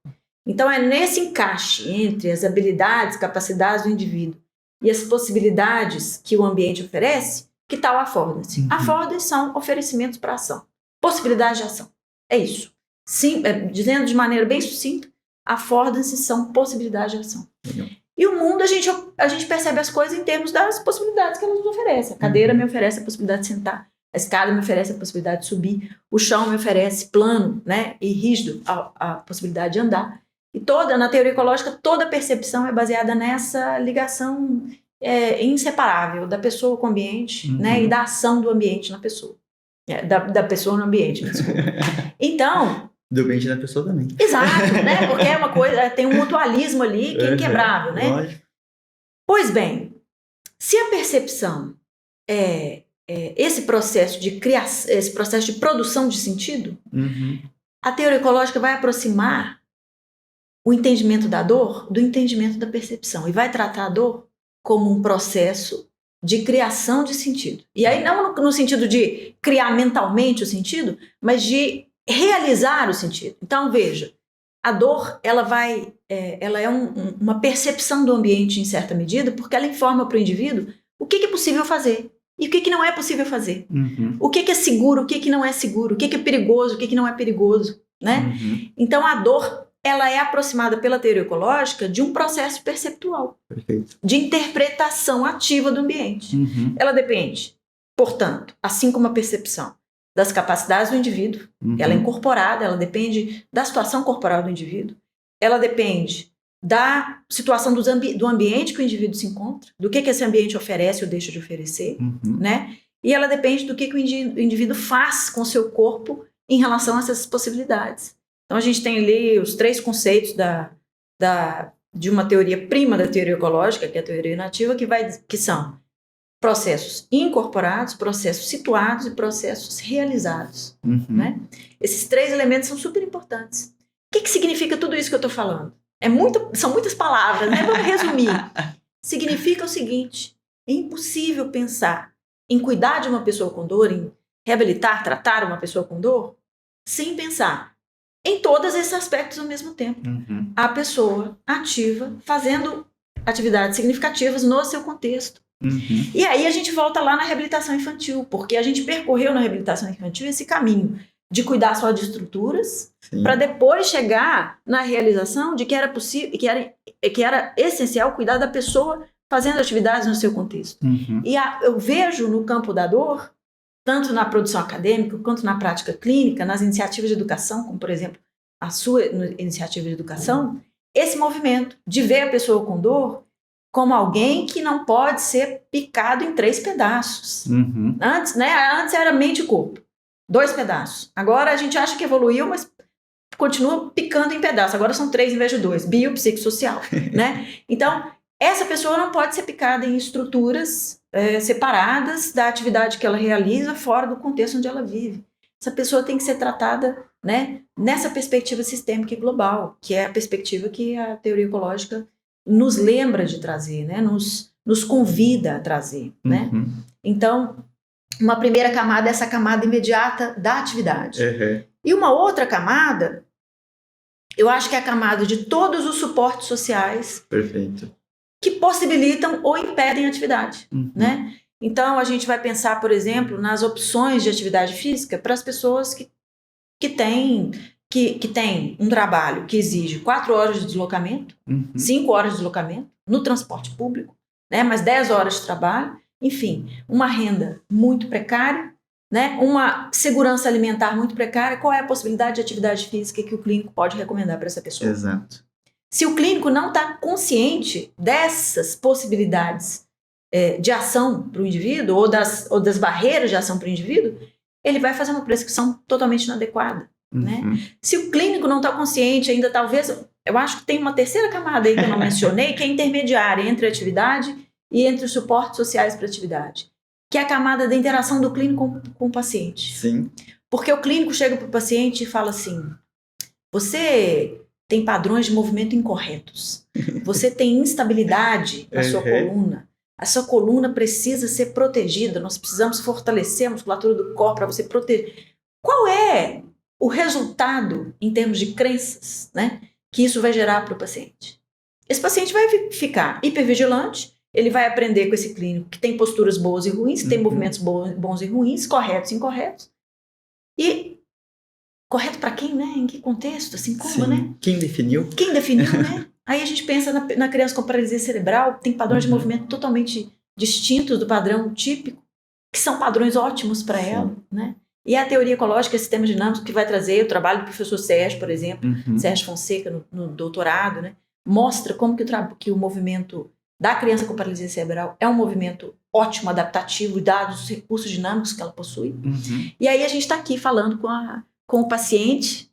Então, é nesse encaixe entre as habilidades, capacidades do indivíduo e as possibilidades que o ambiente oferece que está o affordance. Affordance são oferecimentos para ação, possibilidades de ação. É isso. Sim, dizendo de maneira bem sucinta, affordance são possibilidades de ação. E o mundo, a gente percebe as coisas em termos das possibilidades que elas nos oferecem. A cadeira me oferece a possibilidade de sentar, a escada me oferece a possibilidade de subir, o chão me oferece plano, né, e rígido a possibilidade de andar. E na teoria ecológica, toda percepção é baseada nessa ligação inseparável da pessoa com o ambiente, né, e da ação do ambiente na pessoa. Da pessoa no ambiente, desculpa. Então... Do ambiente da pessoa também. Exato, né? Porque é uma coisa, tem um mutualismo ali que é inquebrável, né? Lógico. Pois bem, se a percepção é esse processo de criação, esse processo de produção de sentido, a teoria ecológica vai aproximar o entendimento da dor do entendimento da percepção e vai tratar a dor como um processo de criação de sentido. E aí não no sentido de criar mentalmente o sentido, mas de realizar o sentido. Então, veja, a dor, ela é uma percepção do ambiente em certa medida, porque ela informa para o indivíduo o que é possível fazer e o que não é possível fazer. O que é seguro, o que não é seguro, o que é perigoso, o que não é perigoso, né? Então, a dor, ela é aproximada pela teoria ecológica de um processo perceptual, de interpretação ativa do ambiente. Ela depende, portanto, assim como a percepção, das capacidades do indivíduo, ela é incorporada, ela depende da situação corporal do indivíduo, ela depende da situação do ambiente que o indivíduo se encontra, do que esse ambiente oferece ou deixa de oferecer, né? E ela depende do que o indivíduo faz com o seu corpo em relação a essas possibilidades. Então, a gente tem ali os 3 conceitos de uma teoria prima da teoria ecológica, que é a teoria nativa, que são processos incorporados, processos situados e processos realizados. Né? Esses 3 elementos são super importantes. O que significa tudo isso que eu estou falando? São muitas palavras, né? Vamos resumir. Significa o seguinte: é impossível pensar em cuidar de uma pessoa com dor, em reabilitar, tratar uma pessoa com dor, sem pensar em todos esses aspectos ao mesmo tempo. A pessoa ativa, fazendo atividades significativas no seu contexto. E aí a gente volta lá na reabilitação infantil, porque a gente percorreu na reabilitação infantil esse caminho de cuidar só de estruturas, para depois chegar na realização de que era possível, que era essencial cuidar da pessoa fazendo atividades no seu contexto. E eu vejo no campo da dor, tanto na produção acadêmica, quanto na prática clínica, nas iniciativas de educação, como por exemplo a sua iniciativa de educação, esse movimento de ver a pessoa com dor como alguém que não pode ser picado em 3 pedaços. Antes era mente e corpo, 2 pedaços. Agora a gente acha que evoluiu, mas continua picando em pedaços. Agora são 3 em vez de 2, biopsicossocial, né? Então, essa pessoa não pode ser picada em estruturas separadas da atividade que ela realiza fora do contexto onde ela vive. Essa pessoa tem que ser tratada, né, nessa perspectiva sistêmica e global, que é a perspectiva que a teoria ecológica nos lembra de trazer, né? Nos convida a trazer, né? Então, uma primeira camada é essa camada imediata da atividade. E uma outra camada, eu acho que é a camada de todos os suportes sociais que possibilitam ou impedem a atividade, né? Então, a gente vai pensar, por exemplo, nas opções de atividade física para as pessoas que têm um trabalho que exige 4 horas de deslocamento, 5 horas de deslocamento no transporte público, né, mais 10 horas de trabalho, enfim, uma renda muito precária, né, uma segurança alimentar muito precária. Qual é a possibilidade de atividade física que o clínico pode recomendar para essa pessoa? Exato. Se o clínico não está consciente dessas possibilidades de ação para o indivíduo ou das barreiras de ação para o indivíduo, ele vai fazer uma prescrição totalmente inadequada. né? Se o clínico não está consciente ainda, talvez, eu acho que tem uma terceira camada aí que eu não mencionei, que é intermediária entre a atividade e entre os suportes sociais para a atividade, que é a camada da interação do clínico com o paciente. Sim. Porque o clínico chega para o paciente e fala assim, você tem padrões de movimento incorretos, você tem instabilidade na sua coluna, a sua coluna precisa ser protegida, nós precisamos fortalecer a musculatura do corpo para você proteger. Qual é o resultado em termos de crenças, né, que isso vai gerar para o paciente? Esse paciente vai ficar hipervigilante, ele vai aprender com esse clínico que tem posturas boas e ruins, que tem movimentos bons e ruins, corretos e incorretos. E correto para quem, né? Em que contexto? Assim como, Sim. né? Quem definiu? Quem definiu, né? Aí a gente pensa na criança com paralisia cerebral, tem padrões de movimento totalmente distintos do padrão típico, que são padrões ótimos para ela, né? E a teoria ecológica, sistemas dinâmicos, que vai trazer o trabalho do professor Sérgio, por exemplo, Sérgio Fonseca, no doutorado, né? Mostra como que o movimento da criança com paralisia cerebral é um movimento ótimo, adaptativo, dados os recursos dinâmicos que ela possui. E aí a gente está aqui falando com o paciente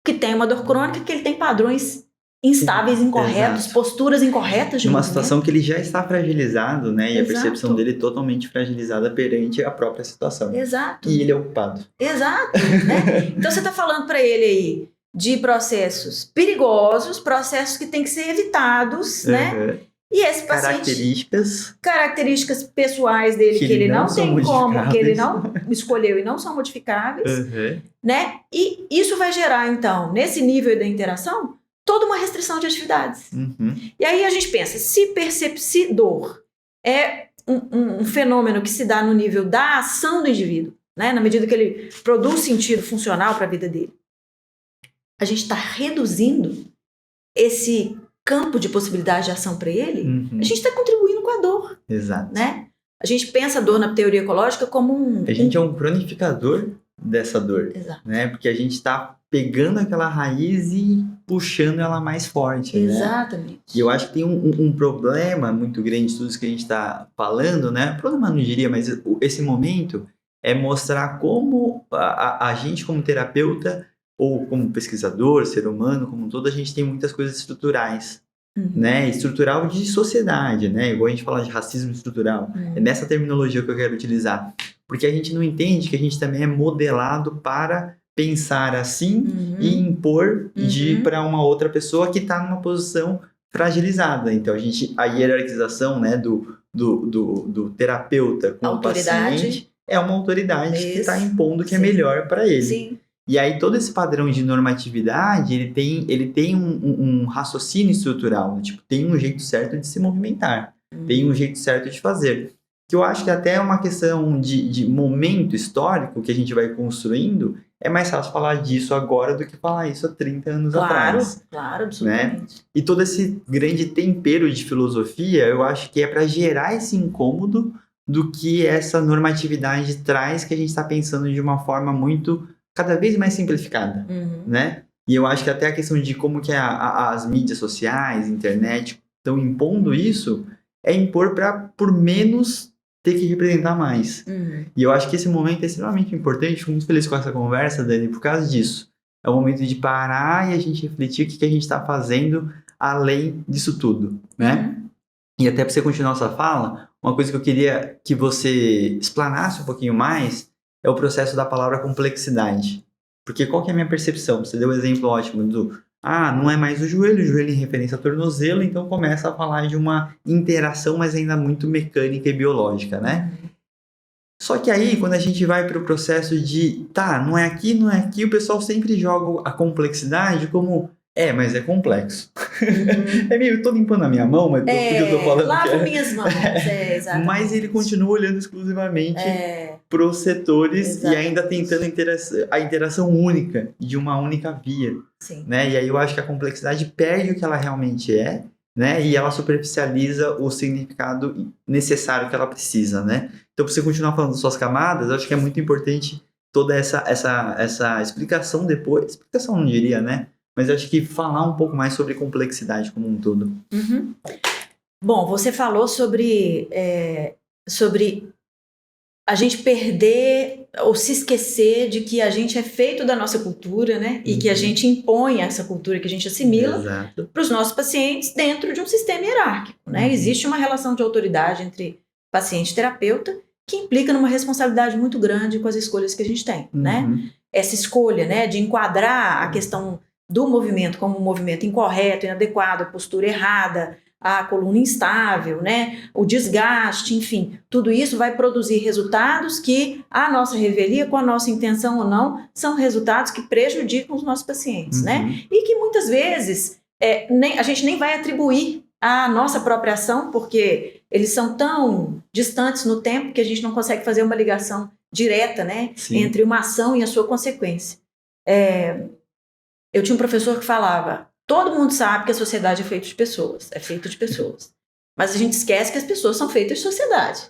que tem uma dor crônica, que ele tem padrões instáveis, incorretos, exato. Posturas incorretas de Uma movimento. situação que ele já está fragilizado, né? E Exato. a percepção dele totalmente fragilizada perante a própria situação. Exato. E ele é o culpado. Exato, né? Então você está falando para ele aí de processos perigosos, processos que têm que ser evitados, né? E esse paciente... Características pessoais dele que ele não tem como, que ele não escolheu e não são modificáveis, né? E isso vai gerar, então, nesse nível da interação, toda uma restrição de atividades. E aí a gente pensa, se dor é um fenômeno que se dá no nível da ação do indivíduo, né? Na medida que ele produz sentido funcional para a vida dele, a gente está reduzindo esse campo de possibilidade de ação para ele, a gente está contribuindo com a dor. Exato. Né? A gente pensa a dor na teoria ecológica como A gente é um cronificador dessa dor. Exato. Né? Porque a gente está pegando aquela raiz e puxando ela mais forte. Exatamente. Né? E eu acho que tem um problema muito grande de tudo isso que a gente está falando, né? Problema não diria, mas esse momento é mostrar como a gente como terapeuta ou como pesquisador, ser humano, como um todo, a gente tem muitas coisas estruturais, né? Estrutural de sociedade, né? Igual a gente fala de racismo estrutural. É nessa terminologia que eu quero utilizar. Porque a gente não entende que a gente também é modelado para pensar assim e impor para uma outra pessoa que está numa posição fragilizada. Então, a hierarquização, né, do terapeuta com o paciente é uma autoridade que está impondo que é melhor para ele. Sim. E aí todo esse padrão de normatividade, ele tem um raciocínio estrutural, tipo, tem um jeito certo de se movimentar, tem um jeito certo de fazer. Que eu acho que até é uma questão de momento histórico que a gente vai construindo, é mais fácil falar disso agora do que falar isso há 30 anos atrás. Claro, absolutamente. Né? E todo esse grande tempero de filosofia, eu acho que é para gerar esse incômodo do que essa normatividade traz, que a gente está pensando de uma forma muito... cada vez mais simplificada, né? E eu acho que até a questão de como que as mídias sociais, internet, estão impondo isso, é impor para, por menos, ter que representar mais. E eu acho que esse momento é extremamente importante, fico muito feliz com essa conversa, Dani, por causa disso. É o momento de parar e a gente refletir o que a gente está fazendo além disso tudo, né? E até para você continuar essa fala, uma coisa que eu queria que você explanasse um pouquinho mais é o processo da palavra complexidade. Porque qual que é a minha percepção? Você deu um exemplo ótimo do... não é mais o joelho em referência ao tornozelo, então começa a falar de uma interação, mas ainda muito mecânica e biológica, né? Só que aí, quando a gente vai para o processo de... não é aqui, o pessoal sempre joga a complexidade como... mas é complexo. É meio, eu tô limpando a minha mão, mas porque eu tô falando lavo minhas mãos, exatamente. Mas ele continua olhando exclusivamente para os setores e ainda tentando a interação única, de uma única via. Sim. Né? E aí eu acho que a complexidade perde o que ela realmente é, né? E ela superficializa o significado necessário que ela precisa, né? Então, para você continuar falando das suas camadas, eu acho que é muito importante toda essa explicação depois. Explicação não diria, né? Mas acho que falar um pouco mais sobre complexidade como um todo. Bom, você falou sobre a gente perder ou se esquecer de que a gente é feito da nossa cultura, né? E que a gente impõe essa cultura, que a gente assimila para os nossos pacientes dentro de um sistema hierárquico, né? Existe uma relação de autoridade entre paciente e terapeuta que implica numa responsabilidade muito grande com as escolhas que a gente tem, né? Essa escolha, né, de enquadrar a questão do movimento como um movimento incorreto, inadequado, a postura errada, a coluna instável, né, o desgaste, enfim, tudo isso vai produzir resultados que a nossa revelia, com a nossa intenção ou não, são resultados que prejudicam os nossos pacientes, né? E que muitas vezes a gente nem vai atribuir à nossa própria ação, porque eles são tão distantes no tempo que a gente não consegue fazer uma ligação direta, né, entre uma ação e a sua consequência. Eu tinha um professor que falava: todo mundo sabe que a sociedade é feita de pessoas, mas a gente esquece que as pessoas são feitas de sociedade,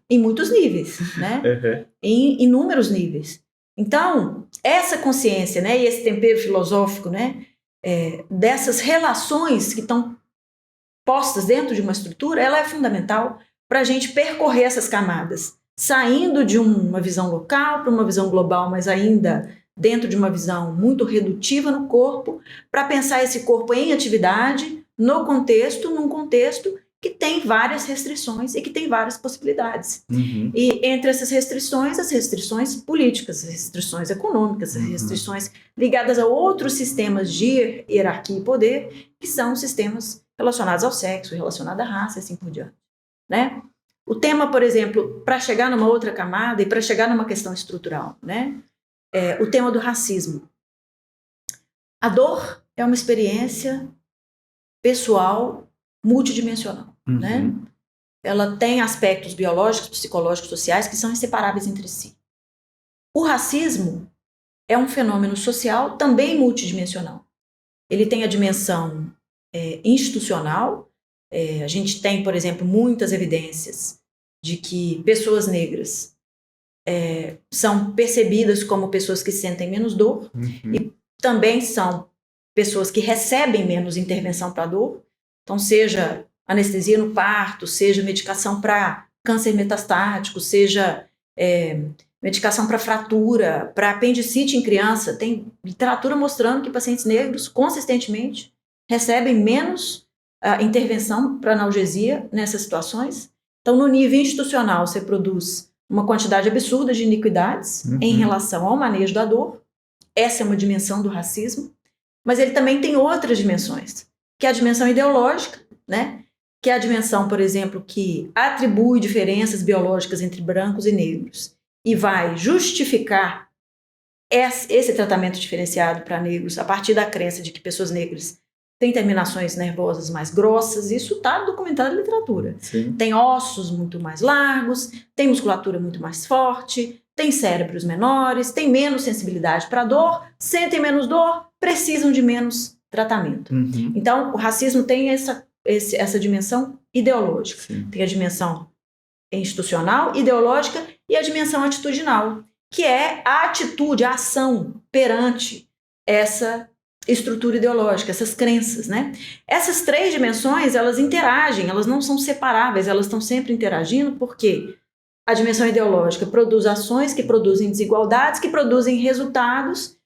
em muitos níveis, né? Em inúmeros níveis. Então, essa consciência, né, e esse tempero filosófico, né, dessas relações que estão postas dentro de uma estrutura, ela é fundamental para a gente percorrer essas camadas, saindo de uma visão local para uma visão global, mas ainda dentro de uma visão muito redutiva no corpo, para pensar esse corpo em atividade, num contexto que tem várias restrições e que tem várias possibilidades. E entre essas restrições, as restrições políticas, as restrições econômicas, as restrições ligadas a outros sistemas de hierarquia e poder, que são sistemas relacionados ao sexo, relacionados à raça e assim por diante, né? O tema, por exemplo, para chegar numa outra camada e para chegar numa questão estrutural, né? O tema do racismo. A dor é uma experiência pessoal multidimensional, né? Ela tem aspectos biológicos, psicológicos, sociais que são inseparáveis entre si. O racismo é um fenômeno social também multidimensional. Ele tem a dimensão institucional. A gente tem, por exemplo, muitas evidências de que pessoas negras são percebidas como pessoas que sentem menos dor e também são pessoas que recebem menos intervenção para dor. Então, seja anestesia no parto, seja medicação para câncer metastático, seja medicação para fratura, para apendicite em criança. Tem literatura mostrando que pacientes negros, consistentemente, recebem menos intervenção para analgesia nessas situações. Então, no nível institucional, você produz uma quantidade absurda de iniquidades em relação ao manejo da dor. Essa é uma dimensão do racismo. Mas ele também tem outras dimensões, que é a dimensão ideológica, né? Que é a dimensão, por exemplo, que atribui diferenças biológicas entre brancos e negros e vai justificar esse tratamento diferenciado para negros a partir da crença de que pessoas negras têm terminações nervosas mais grossas. Isso está documentado na literatura. Tem ossos muito mais largos, tem musculatura muito mais forte, tem cérebros menores, tem menos sensibilidade para dor, sentem menos dor, precisam de menos tratamento. Então, o racismo tem essa dimensão ideológica. Tem a dimensão institucional, ideológica e a dimensão atitudinal, que é a atitude, a ação perante essa estrutura ideológica, essas crenças, né? Essas três dimensões, elas interagem, elas não são separáveis, elas estão sempre interagindo, porque a dimensão ideológica produz ações que produzem desigualdades, que produzem resultados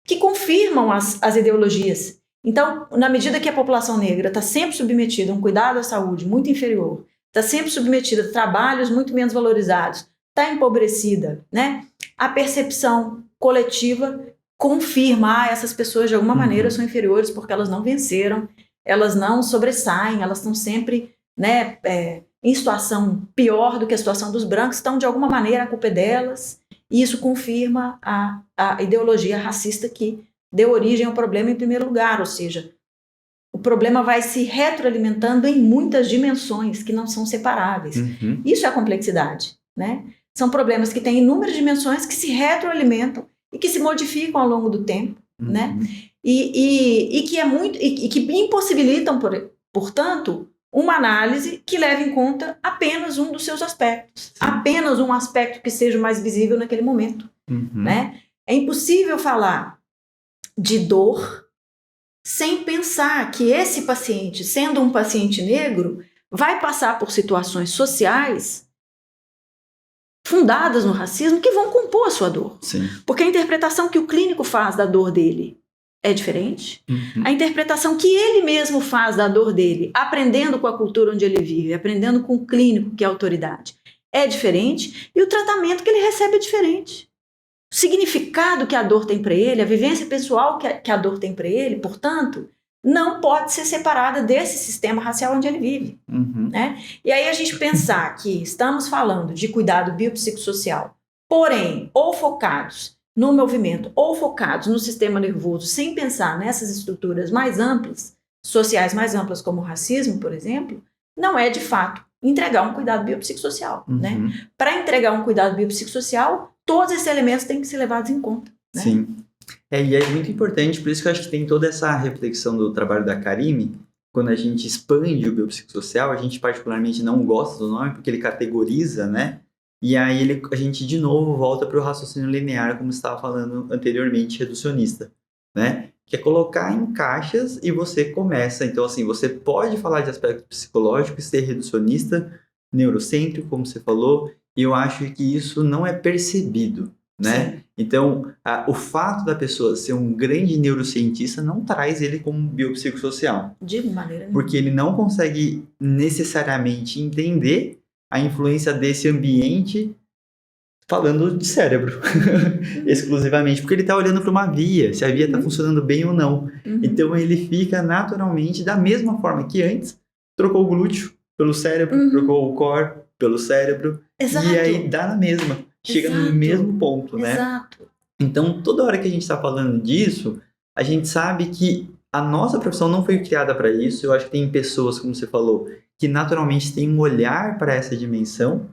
que confirmam as ideologias. Então, na medida que a população negra está sempre submetida a um cuidado à saúde muito inferior, está sempre submetida a trabalhos muito menos valorizados, está empobrecida, né? A percepção coletiva confirma essas pessoas de alguma maneira são inferiores porque elas não venceram, elas não sobressaem, elas estão sempre, né, em situação pior do que a situação dos brancos, então de alguma maneira a culpa é delas, e isso confirma a ideologia racista que deu origem ao problema em primeiro lugar, ou seja, o problema vai se retroalimentando em muitas dimensões que não são separáveis. Isso é a complexidade, né? São problemas que têm inúmeras dimensões que se retroalimentam e que se modificam ao longo do tempo, né? E que impossibilitam, portanto, uma análise que leve em conta apenas um dos seus aspectos, apenas um aspecto que seja mais visível naquele momento, né? É impossível falar de dor sem pensar que esse paciente, sendo um paciente negro, vai passar por situações sociais fundadas no racismo que vão compor a sua dor. Sim. Porque a interpretação que o clínico faz da dor dele é diferente. Uhum. A interpretação que ele mesmo faz da dor dele, aprendendo com a cultura onde ele vive, aprendendo com o clínico, que é a autoridade, é diferente. E o tratamento que ele recebe é diferente. O significado que a dor tem para ele, a vivência pessoal que a dor tem para ele, portanto, não pode ser separada desse sistema racial onde ele vive. Uhum. Né? E aí a gente pensar que estamos falando de cuidado biopsicossocial, porém, ou focados no movimento, ou focados no sistema nervoso, sem pensar nessas estruturas mais amplas, sociais mais amplas, como o racismo, por exemplo, não é, de fato, entregar um cuidado biopsicossocial. Uhum. Né? Para entregar um cuidado biopsicossocial, todos esses elementos têm que ser levados em conta. Né? Sim. E é muito importante, por isso que eu acho que tem toda essa reflexão do trabalho da Karime. Quando a gente expande o biopsicossocial, a gente particularmente não gosta do nome, porque ele categoriza, né? E aí a gente de novo volta para o raciocínio linear, como você estava falando anteriormente, reducionista, né? Que é colocar em caixas e você começa. Então, assim, você pode falar de aspecto psicológico e ser reducionista, neurocêntrico, como você falou, e eu acho que isso não é percebido, né? Sim. Então, o fato da pessoa ser um grande neurocientista não traz ele como biopsicossocial. De maneira nenhuma. Porque ele não consegue necessariamente entender a influência desse ambiente falando de cérebro, exclusivamente. Porque ele está olhando para uma via, se a via está funcionando bem ou não. Uhum. Então, ele fica naturalmente da mesma forma que antes, trocou o glúteo pelo cérebro, trocou o core pelo cérebro, Exato. e aí dá na mesma. Chega no Exato. mesmo ponto, né? Exato. Então, toda hora que a gente está falando disso, a gente sabe que a nossa profissão não foi criada para isso. Eu acho que tem pessoas, como você falou, que naturalmente têm um olhar para essa dimensão,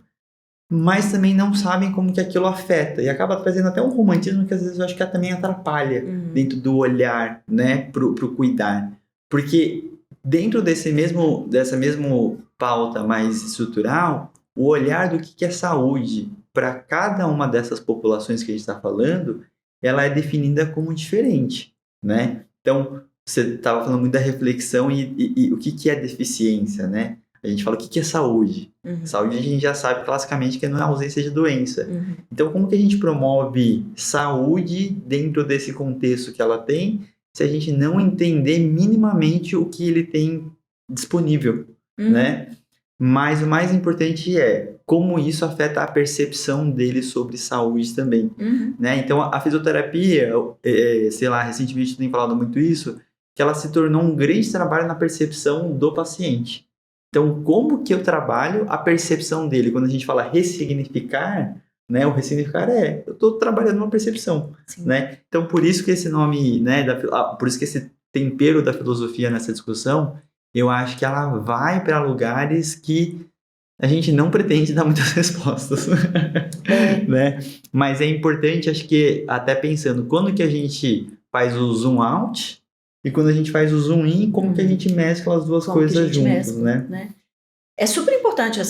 mas também não sabem como que aquilo afeta. E acaba trazendo até um romantismo que às vezes eu acho que também atrapalha dentro do olhar, né, pro cuidar. Porque dentro dessa mesma pauta mais estrutural, o olhar do que é saúde para cada uma dessas populações que a gente está falando, ela é definida como diferente, né? Então, você estava falando muito da reflexão e o que é deficiência, né? A gente fala o que é saúde. Saúde a gente já sabe classicamente que não é ausência de doença. Então, como que a gente promove saúde dentro desse contexto que ela tem, se a gente não entender minimamente o que ele tem disponível, né? Mas o mais importante é como isso afeta a percepção dele sobre saúde também, né? Então, a fisioterapia, sei lá, recentemente eu tenho falado muito isso, que ela se tornou um grande trabalho na percepção do paciente. Então, como que eu trabalho a percepção dele? Quando a gente fala ressignificar, né? O ressignificar eu estou trabalhando uma percepção, né? Então, por isso que esse nome, né? Por isso que esse tempero da filosofia nessa discussão, eu acho que ela vai para lugares que a gente não pretende dar muitas respostas, né? Mas é importante, acho que até pensando, quando que a gente faz o zoom out e quando a gente faz o zoom in, como que a gente mescla as duas coisas juntas, né? É super importante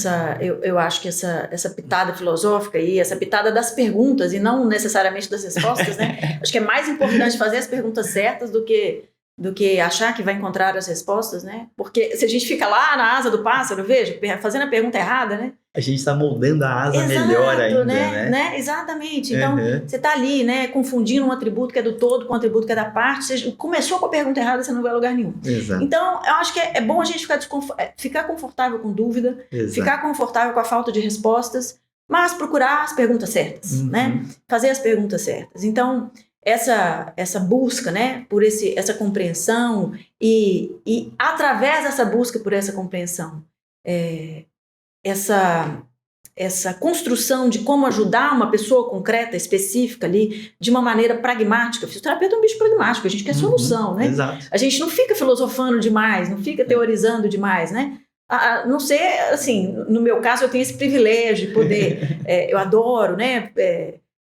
eu acho que essa pitada filosófica aí, essa pitada das perguntas e não necessariamente das respostas, né? Acho que é mais importante fazer as perguntas certas do que achar que vai encontrar as respostas, né? Porque se a gente fica lá na asa do pássaro, veja, fazendo a pergunta errada, né? A gente está moldando a asa melhor ainda, né? Exatamente. Então, você está ali, né, confundindo um atributo que é do todo com um atributo que é da parte. Você começou com a pergunta errada, você não vai a lugar nenhum. Exato. Então, eu acho que é bom a gente ficar confortável com dúvida, ficar confortável com a falta de respostas, mas procurar as perguntas certas, né? Fazer as perguntas certas. Então, essa busca, né, por essa compreensão e através dessa busca por essa compreensão, essa construção de como ajudar uma pessoa concreta, específica ali, de uma maneira pragmática. O fisioterapeuta é um bicho pragmático, a gente quer solução, né? Exato. A gente não fica filosofando demais, não fica teorizando demais, né? A não ser, assim, no meu caso eu tenho esse privilégio de poder, eu adoro, né,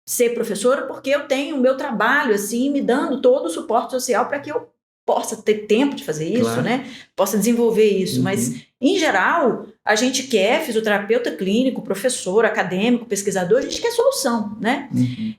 ser professora, porque eu tenho o meu trabalho, assim, me dando todo o suporte social para que eu possa ter tempo de fazer isso, claro, né? Possa desenvolver isso. Mas, em geral, a gente quer fisioterapeuta clínico, professor, acadêmico, pesquisador, a gente quer solução, né?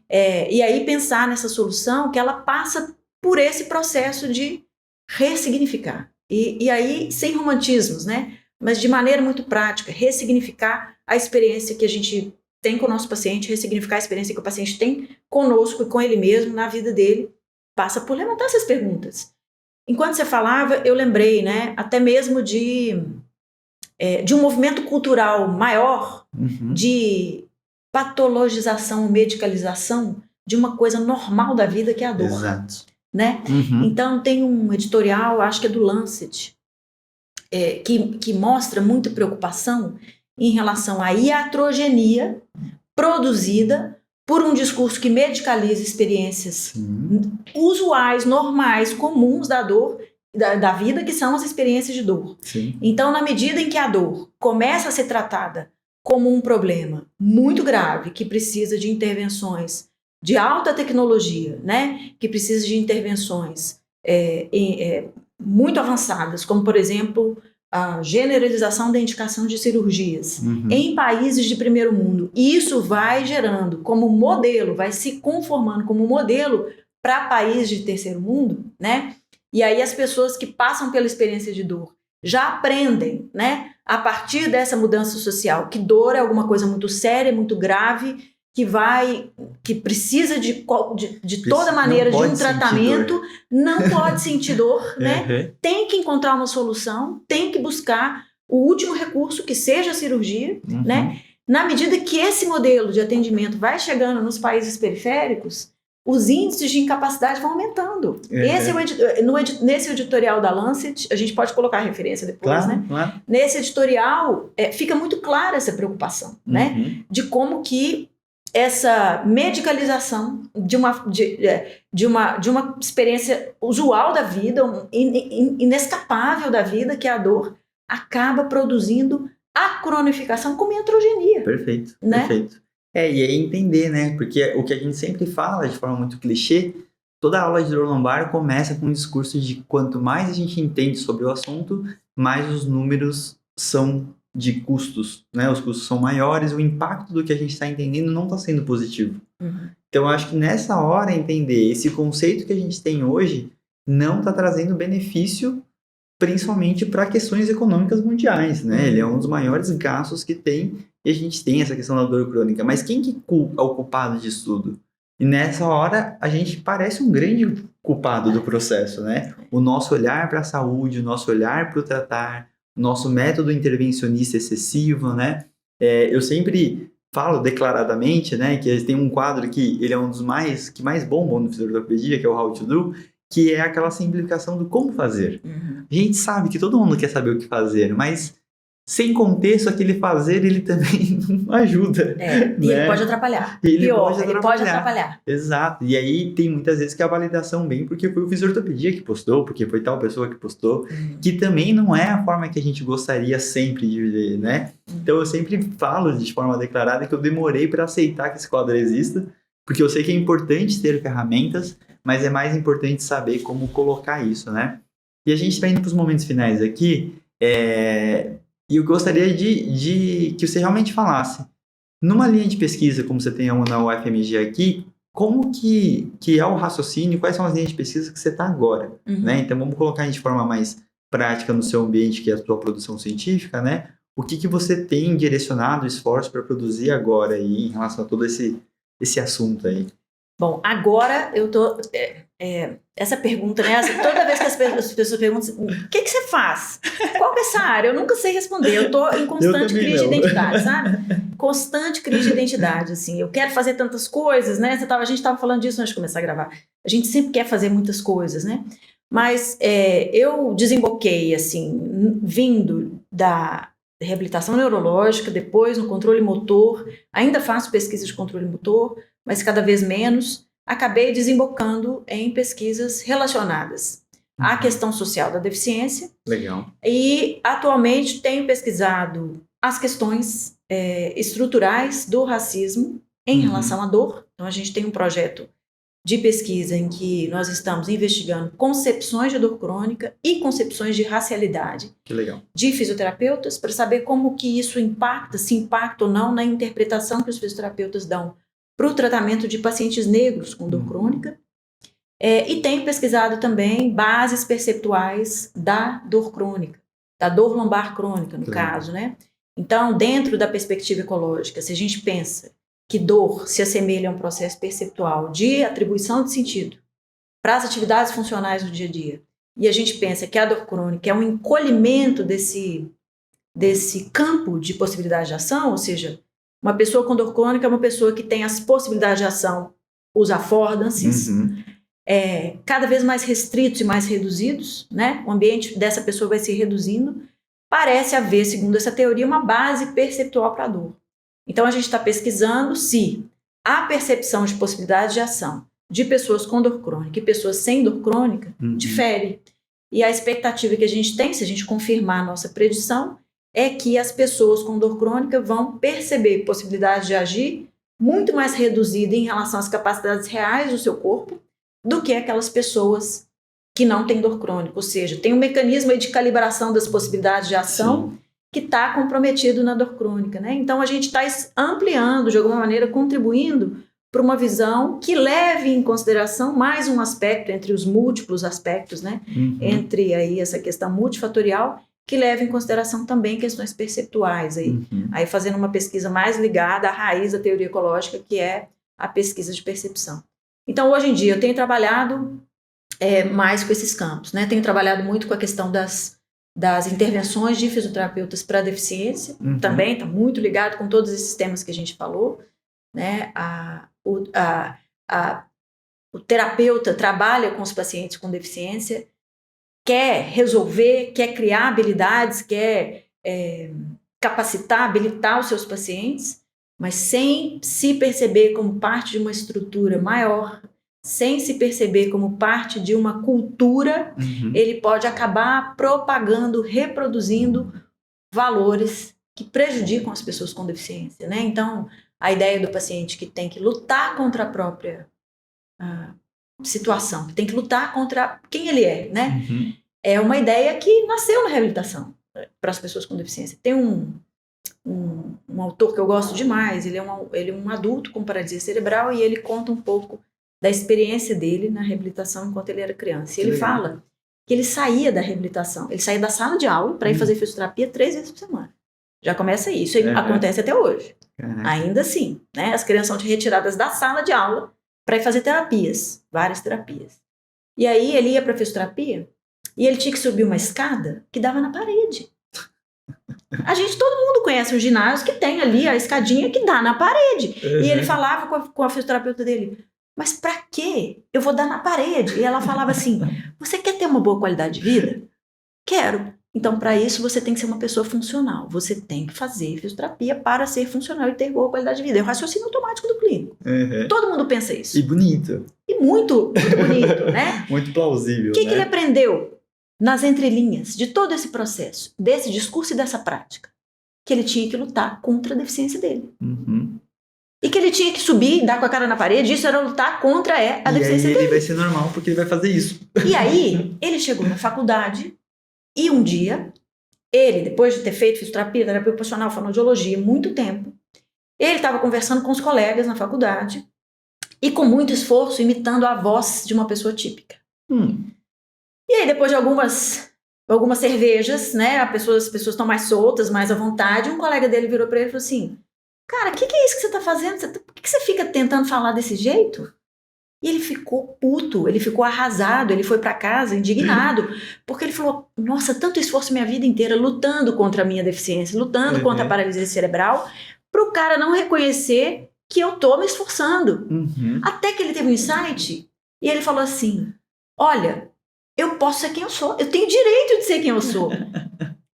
E aí pensar nessa solução que ela passa por esse processo de ressignificar. E aí, sem romantismos, né? Mas de maneira muito prática, ressignificar a experiência que a gente tem com o nosso paciente, ressignificar a experiência que o paciente tem conosco e com ele mesmo na vida dele, passa por levantar essas perguntas. Enquanto você falava, eu lembrei, né, até mesmo de um movimento cultural maior de patologização, medicalização de uma coisa normal da vida que é a dor. Exato. Né? Então tem um editorial, acho que é do Lancet, que mostra muita preocupação em relação à iatrogenia produzida por um discurso que medicaliza experiências usuais, normais, comuns da dor, da vida, que são as experiências de dor. Sim. Então, na medida em que a dor começa a ser tratada como um problema muito grave, que precisa de intervenções de alta tecnologia, né? Que precisa de intervenções muito avançadas, como, por exemplo, a generalização da indicação de cirurgias em países de primeiro mundo. E isso vai gerando como modelo, vai se conformando como modelo para países de terceiro mundo, né? E aí as pessoas que passam pela experiência de dor já aprendem, né? A partir dessa mudança social, que dor é alguma coisa muito séria, muito grave, que precisa de toda maneira de um tratamento, não pode sentir dor, né? Tem que encontrar uma solução, tem que buscar o último recurso, que seja a cirurgia, né? Na medida que esse modelo de atendimento vai chegando nos países periféricos, os índices de incapacidade vão aumentando. Nesse editorial da Lancet, a gente pode colocar a referência depois, claro, né? Claro. Nesse editorial, fica muito clara essa preocupação, né? De como que essa medicalização de uma experiência usual da vida, inescapável da vida, que é a dor, acaba produzindo a cronificação como iatrogenia. Perfeito, né? Perfeito. E aí entender, né? Porque o que a gente sempre fala de forma muito clichê, toda aula de dor lombar começa com um discurso de quanto mais a gente entende sobre o assunto, mais os números são de custos, né? Os custos são maiores, o impacto do que a gente está entendendo não está sendo positivo. Então, eu acho que nessa hora entender esse conceito que a gente tem hoje não está trazendo benefício, principalmente para questões econômicas mundiais, né? Ele é um dos maiores gastos que tem, e a gente tem essa questão da dor crônica. Mas quem que é o culpado disso tudo? E nessa hora, a gente parece um grande culpado do processo, né? O nosso olhar para a saúde, o nosso olhar para o tratar, o nosso método intervencionista excessivo, né? Eu sempre falo declaradamente, né, que tem um quadro que ele é um dos que mais bombam no fisioterapia, que é o How to Do, que é aquela simplificação do como fazer. A gente sabe que todo mundo quer saber o que fazer, mas sem contexto, aquele fazer, ele também não ajuda. E ele pode atrapalhar. Ele pode atrapalhar. Exato. E aí tem muitas vezes que a validação vem porque foi o fisioterapia que postou, porque foi tal pessoa que postou, que também não é a forma que a gente gostaria sempre de viver, né? Então eu sempre falo de forma declarada que eu demorei para aceitar que esse quadro exista, porque eu sei que é importante ter ferramentas, mas é mais importante saber como colocar isso, né? E a gente vai indo para os momentos finais aqui, e eu gostaria de que você realmente falasse, numa linha de pesquisa, como você tem na UFMG aqui, como que é o raciocínio, quais são as linhas de pesquisa que você está agora, né? Então, vamos colocar de forma mais prática no seu ambiente, que é a sua produção científica, né? O que você tem direcionado esforço para produzir agora aí, em relação a todo esse assunto aí? Bom, agora eu tô... essa pergunta, né? Toda vez que as pessoas perguntam, o que você faz? Qual que é essa área? Eu nunca sei responder. Eu tô em constante crise de identidade, sabe? Constante crise de identidade, assim. Eu quero fazer tantas coisas, né? A gente tava falando disso antes de começar a gravar. A gente sempre quer fazer muitas coisas, né? Mas eu desemboquei, assim, vindo da reabilitação neurológica, depois no controle motor, ainda faço pesquisa de controle motor, mas cada vez menos, acabei desembocando em pesquisas relacionadas à questão social da deficiência. Legal. E, atualmente, tenho pesquisado as questões estruturais do racismo em relação à dor. Então, a gente tem um projeto de pesquisa em que nós estamos investigando concepções de dor crônica e concepções de racialidade. Que legal. De fisioterapeutas, para saber como que isso impacta, se impacta ou não na interpretação que os fisioterapeutas dão para o tratamento de pacientes negros com dor crônica. E tenho pesquisado também bases perceptuais da dor crônica, da dor lombar crônica, no caso, né? Então, dentro da perspectiva ecológica, se a gente pensa que dor se assemelha a um processo perceptual de atribuição de sentido para as atividades funcionais do dia a dia, e a gente pensa que a dor crônica é um encolhimento desse campo de possibilidade de ação, ou seja, uma pessoa com dor crônica é uma pessoa que tem as possibilidades de ação, os affordances, cada vez mais restritos e mais reduzidos, né? O ambiente dessa pessoa vai se reduzindo. Parece haver, segundo essa teoria, uma base perceptual para a dor. Então, a gente está pesquisando se a percepção de possibilidade de ação de pessoas com dor crônica e pessoas sem dor crônica difere. E a expectativa que a gente tem, se a gente confirmar a nossa predição, é que as pessoas com dor crônica vão perceber possibilidade de agir muito mais reduzida em relação às capacidades reais do seu corpo do que aquelas pessoas que não têm dor crônica. Ou seja, tem um mecanismo aí de calibração das possibilidades de ação que está comprometido na dor crônica, né? Então, a gente está ampliando, de alguma maneira, contribuindo para uma visão que leve em consideração mais um aspecto entre os múltiplos aspectos, né? Entre aí essa questão multifatorial, que leva em consideração também questões perceptuais, aí fazendo uma pesquisa mais ligada à raiz da teoria ecológica, que é a pesquisa de percepção. Então, hoje em dia, eu tenho trabalhado mais com esses campos, né? Tenho trabalhado muito com a questão das intervenções de fisioterapeutas para deficiência, também está muito ligado com todos esses temas que a gente falou, né? O terapeuta trabalha com os pacientes com deficiência, quer resolver, quer criar habilidades, quer capacitar, habilitar os seus pacientes, mas sem se perceber como parte de uma estrutura maior, sem se perceber como parte de uma cultura, ele pode acabar propagando, reproduzindo valores que prejudicam as pessoas com deficiência, né? Então, a ideia do paciente que tem que lutar contra a própria situação, que tem que lutar contra quem ele é, né? É uma ideia que nasceu na reabilitação para as pessoas com deficiência. Tem um autor que eu gosto demais, ele é um adulto com paralisia cerebral e ele conta um pouco da experiência dele na reabilitação enquanto ele era criança. E ele fala que ele saía da reabilitação, ele saía da sala de aula para ir fazer fisioterapia 3 vezes por semana. Já começa aí. Isso acontece até hoje. Ainda assim, né? As crianças são retiradas da sala de aula para ir fazer terapias, várias terapias. E aí ele ia para a fisioterapia e ele tinha que subir uma escada que dava na parede. Todo mundo conhece um ginásio que tem ali a escadinha que dá na parede. E ele falava com a fisioterapeuta dele, mas pra quê? Eu vou dar na parede. E ela falava assim, você quer ter uma boa qualidade de vida? Quero. Então, para isso, você tem que ser uma pessoa funcional. Você tem que fazer fisioterapia para ser funcional e ter boa qualidade de vida. É o raciocínio automático do clínico. Todo mundo pensa isso. E bonito. E muito, muito bonito, né? Muito plausível, O que ele aprendeu nas entrelinhas de todo esse processo, desse discurso e dessa prática? Que ele tinha que lutar contra a deficiência dele. E que ele tinha que subir e dar com a cara na parede, isso era lutar contra a deficiência dele. E aí ele vai ser normal porque ele vai fazer isso. E aí, ele chegou na faculdade e um dia, ele, depois de ter feito fisioterapia, terapia ocupacional, fonoaudiologia, muito tempo, ele estava conversando com os colegas na faculdade e com muito esforço imitando a voz de uma pessoa típica. E aí, depois de algumas cervejas, né, as pessoas estão mais soltas, mais à vontade, um colega dele virou para ele e falou assim, cara, o que é isso que você está fazendo? Por que você fica tentando falar desse jeito? E ele ficou puto, ele ficou arrasado, ele foi para casa indignado, porque ele falou, nossa, tanto esforço minha vida inteira lutando contra a minha deficiência, lutando contra a paralisia cerebral, para o cara não reconhecer que eu tô me esforçando. Até que ele teve um insight e ele falou assim, olha, eu posso ser quem eu sou, eu tenho direito de ser quem eu sou.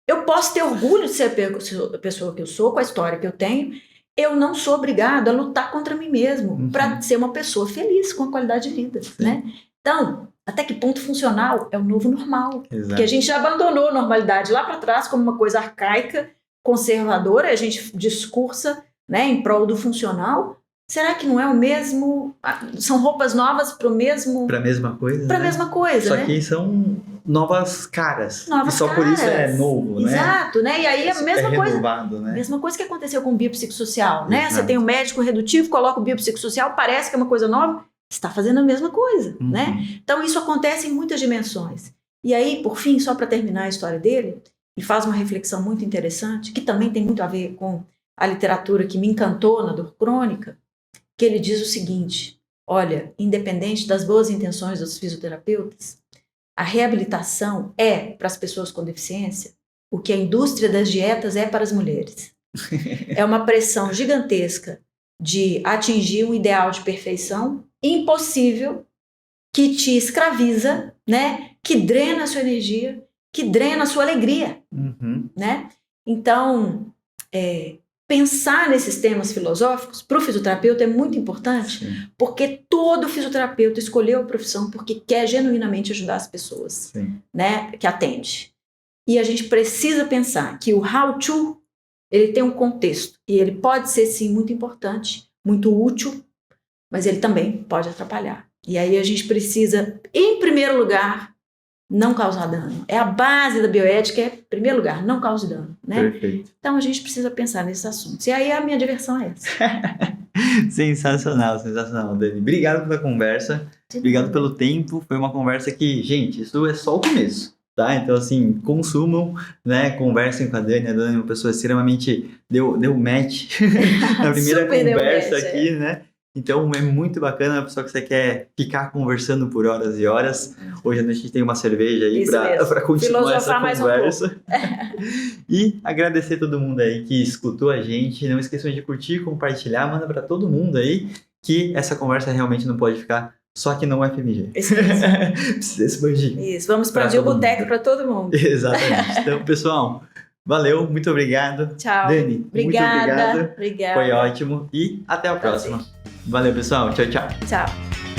Eu posso ter orgulho de ser a pessoa que eu sou, com a história que eu tenho. Eu não sou obrigado a lutar contra mim mesmo para ser uma pessoa feliz, com a qualidade de vida, né? Então, até que ponto funcional é o novo normal? Porque a gente já abandonou a normalidade lá para trás como uma coisa arcaica, conservadora, a gente discursa, né, em prol do funcional. Será que não é o mesmo? São roupas novas para o mesmo... Para a mesma coisa, Para a mesma coisa, só né? que são novas caras. Novas e só caras. por isso é novo, né? Exato, né? E aí a mesma coisa... renovado, né? Mesma coisa que aconteceu com o biopsicossocial, né? Exato. Você tem um médico redutivo, coloca o biopsicossocial, parece que é uma coisa nova, está fazendo a mesma coisa, né? Então isso acontece em muitas dimensões. E aí, por fim, só para terminar a história dele, ele faz uma reflexão muito interessante, que também tem muito a ver com a literatura que me encantou na dor crônica, que ele diz o seguinte: olha, independente das boas intenções dos fisioterapeutas, a reabilitação é, para as pessoas com deficiência, o que a indústria das dietas é para as mulheres. É uma pressão gigantesca de atingir um ideal de perfeição impossível, que te escraviza, né? Que drena a sua energia, que drena a sua alegria. Né? Então, pensar nesses temas filosóficos para o fisioterapeuta é muito importante. Sim. Porque todo fisioterapeuta escolheu a profissão porque quer genuinamente ajudar as pessoas, né? Que atende. E a gente precisa pensar que o how to, ele tem um contexto e ele pode ser sim muito importante, muito útil, mas ele também pode atrapalhar. E aí a gente precisa, em primeiro lugar, não causar dano. É a base da bioética, em primeiro lugar, não cause dano, né? Perfeito. Então a gente precisa pensar nesses assuntos. E aí a minha diversão é essa. Sensacional, Dani. Obrigado pela conversa, obrigado pelo tempo. Foi uma conversa que, gente, isso é só o começo, tá? Então, assim, consumam, né? Conversem com a Dani. A Dani é uma pessoa extremamente... Deu match na primeira conversa aqui, né? Então é muito bacana, a pessoa que você quer ficar conversando por horas e horas. Hoje a gente tem uma cerveja aí para continuar essa conversa. E agradecer todo mundo aí que escutou a gente. Não esqueçam de curtir, compartilhar, manda para todo mundo aí que essa conversa realmente não pode ficar só aqui no UFMG. Precisa expandir. Isso, vamos expandir o boteco para todo mundo. Exatamente. Então, pessoal, valeu, muito obrigado. Tchau. Dani, obrigada, muito obrigado. Foi ótimo e até a próxima. Valeu, pessoal. Tchau, tchau. Tchau.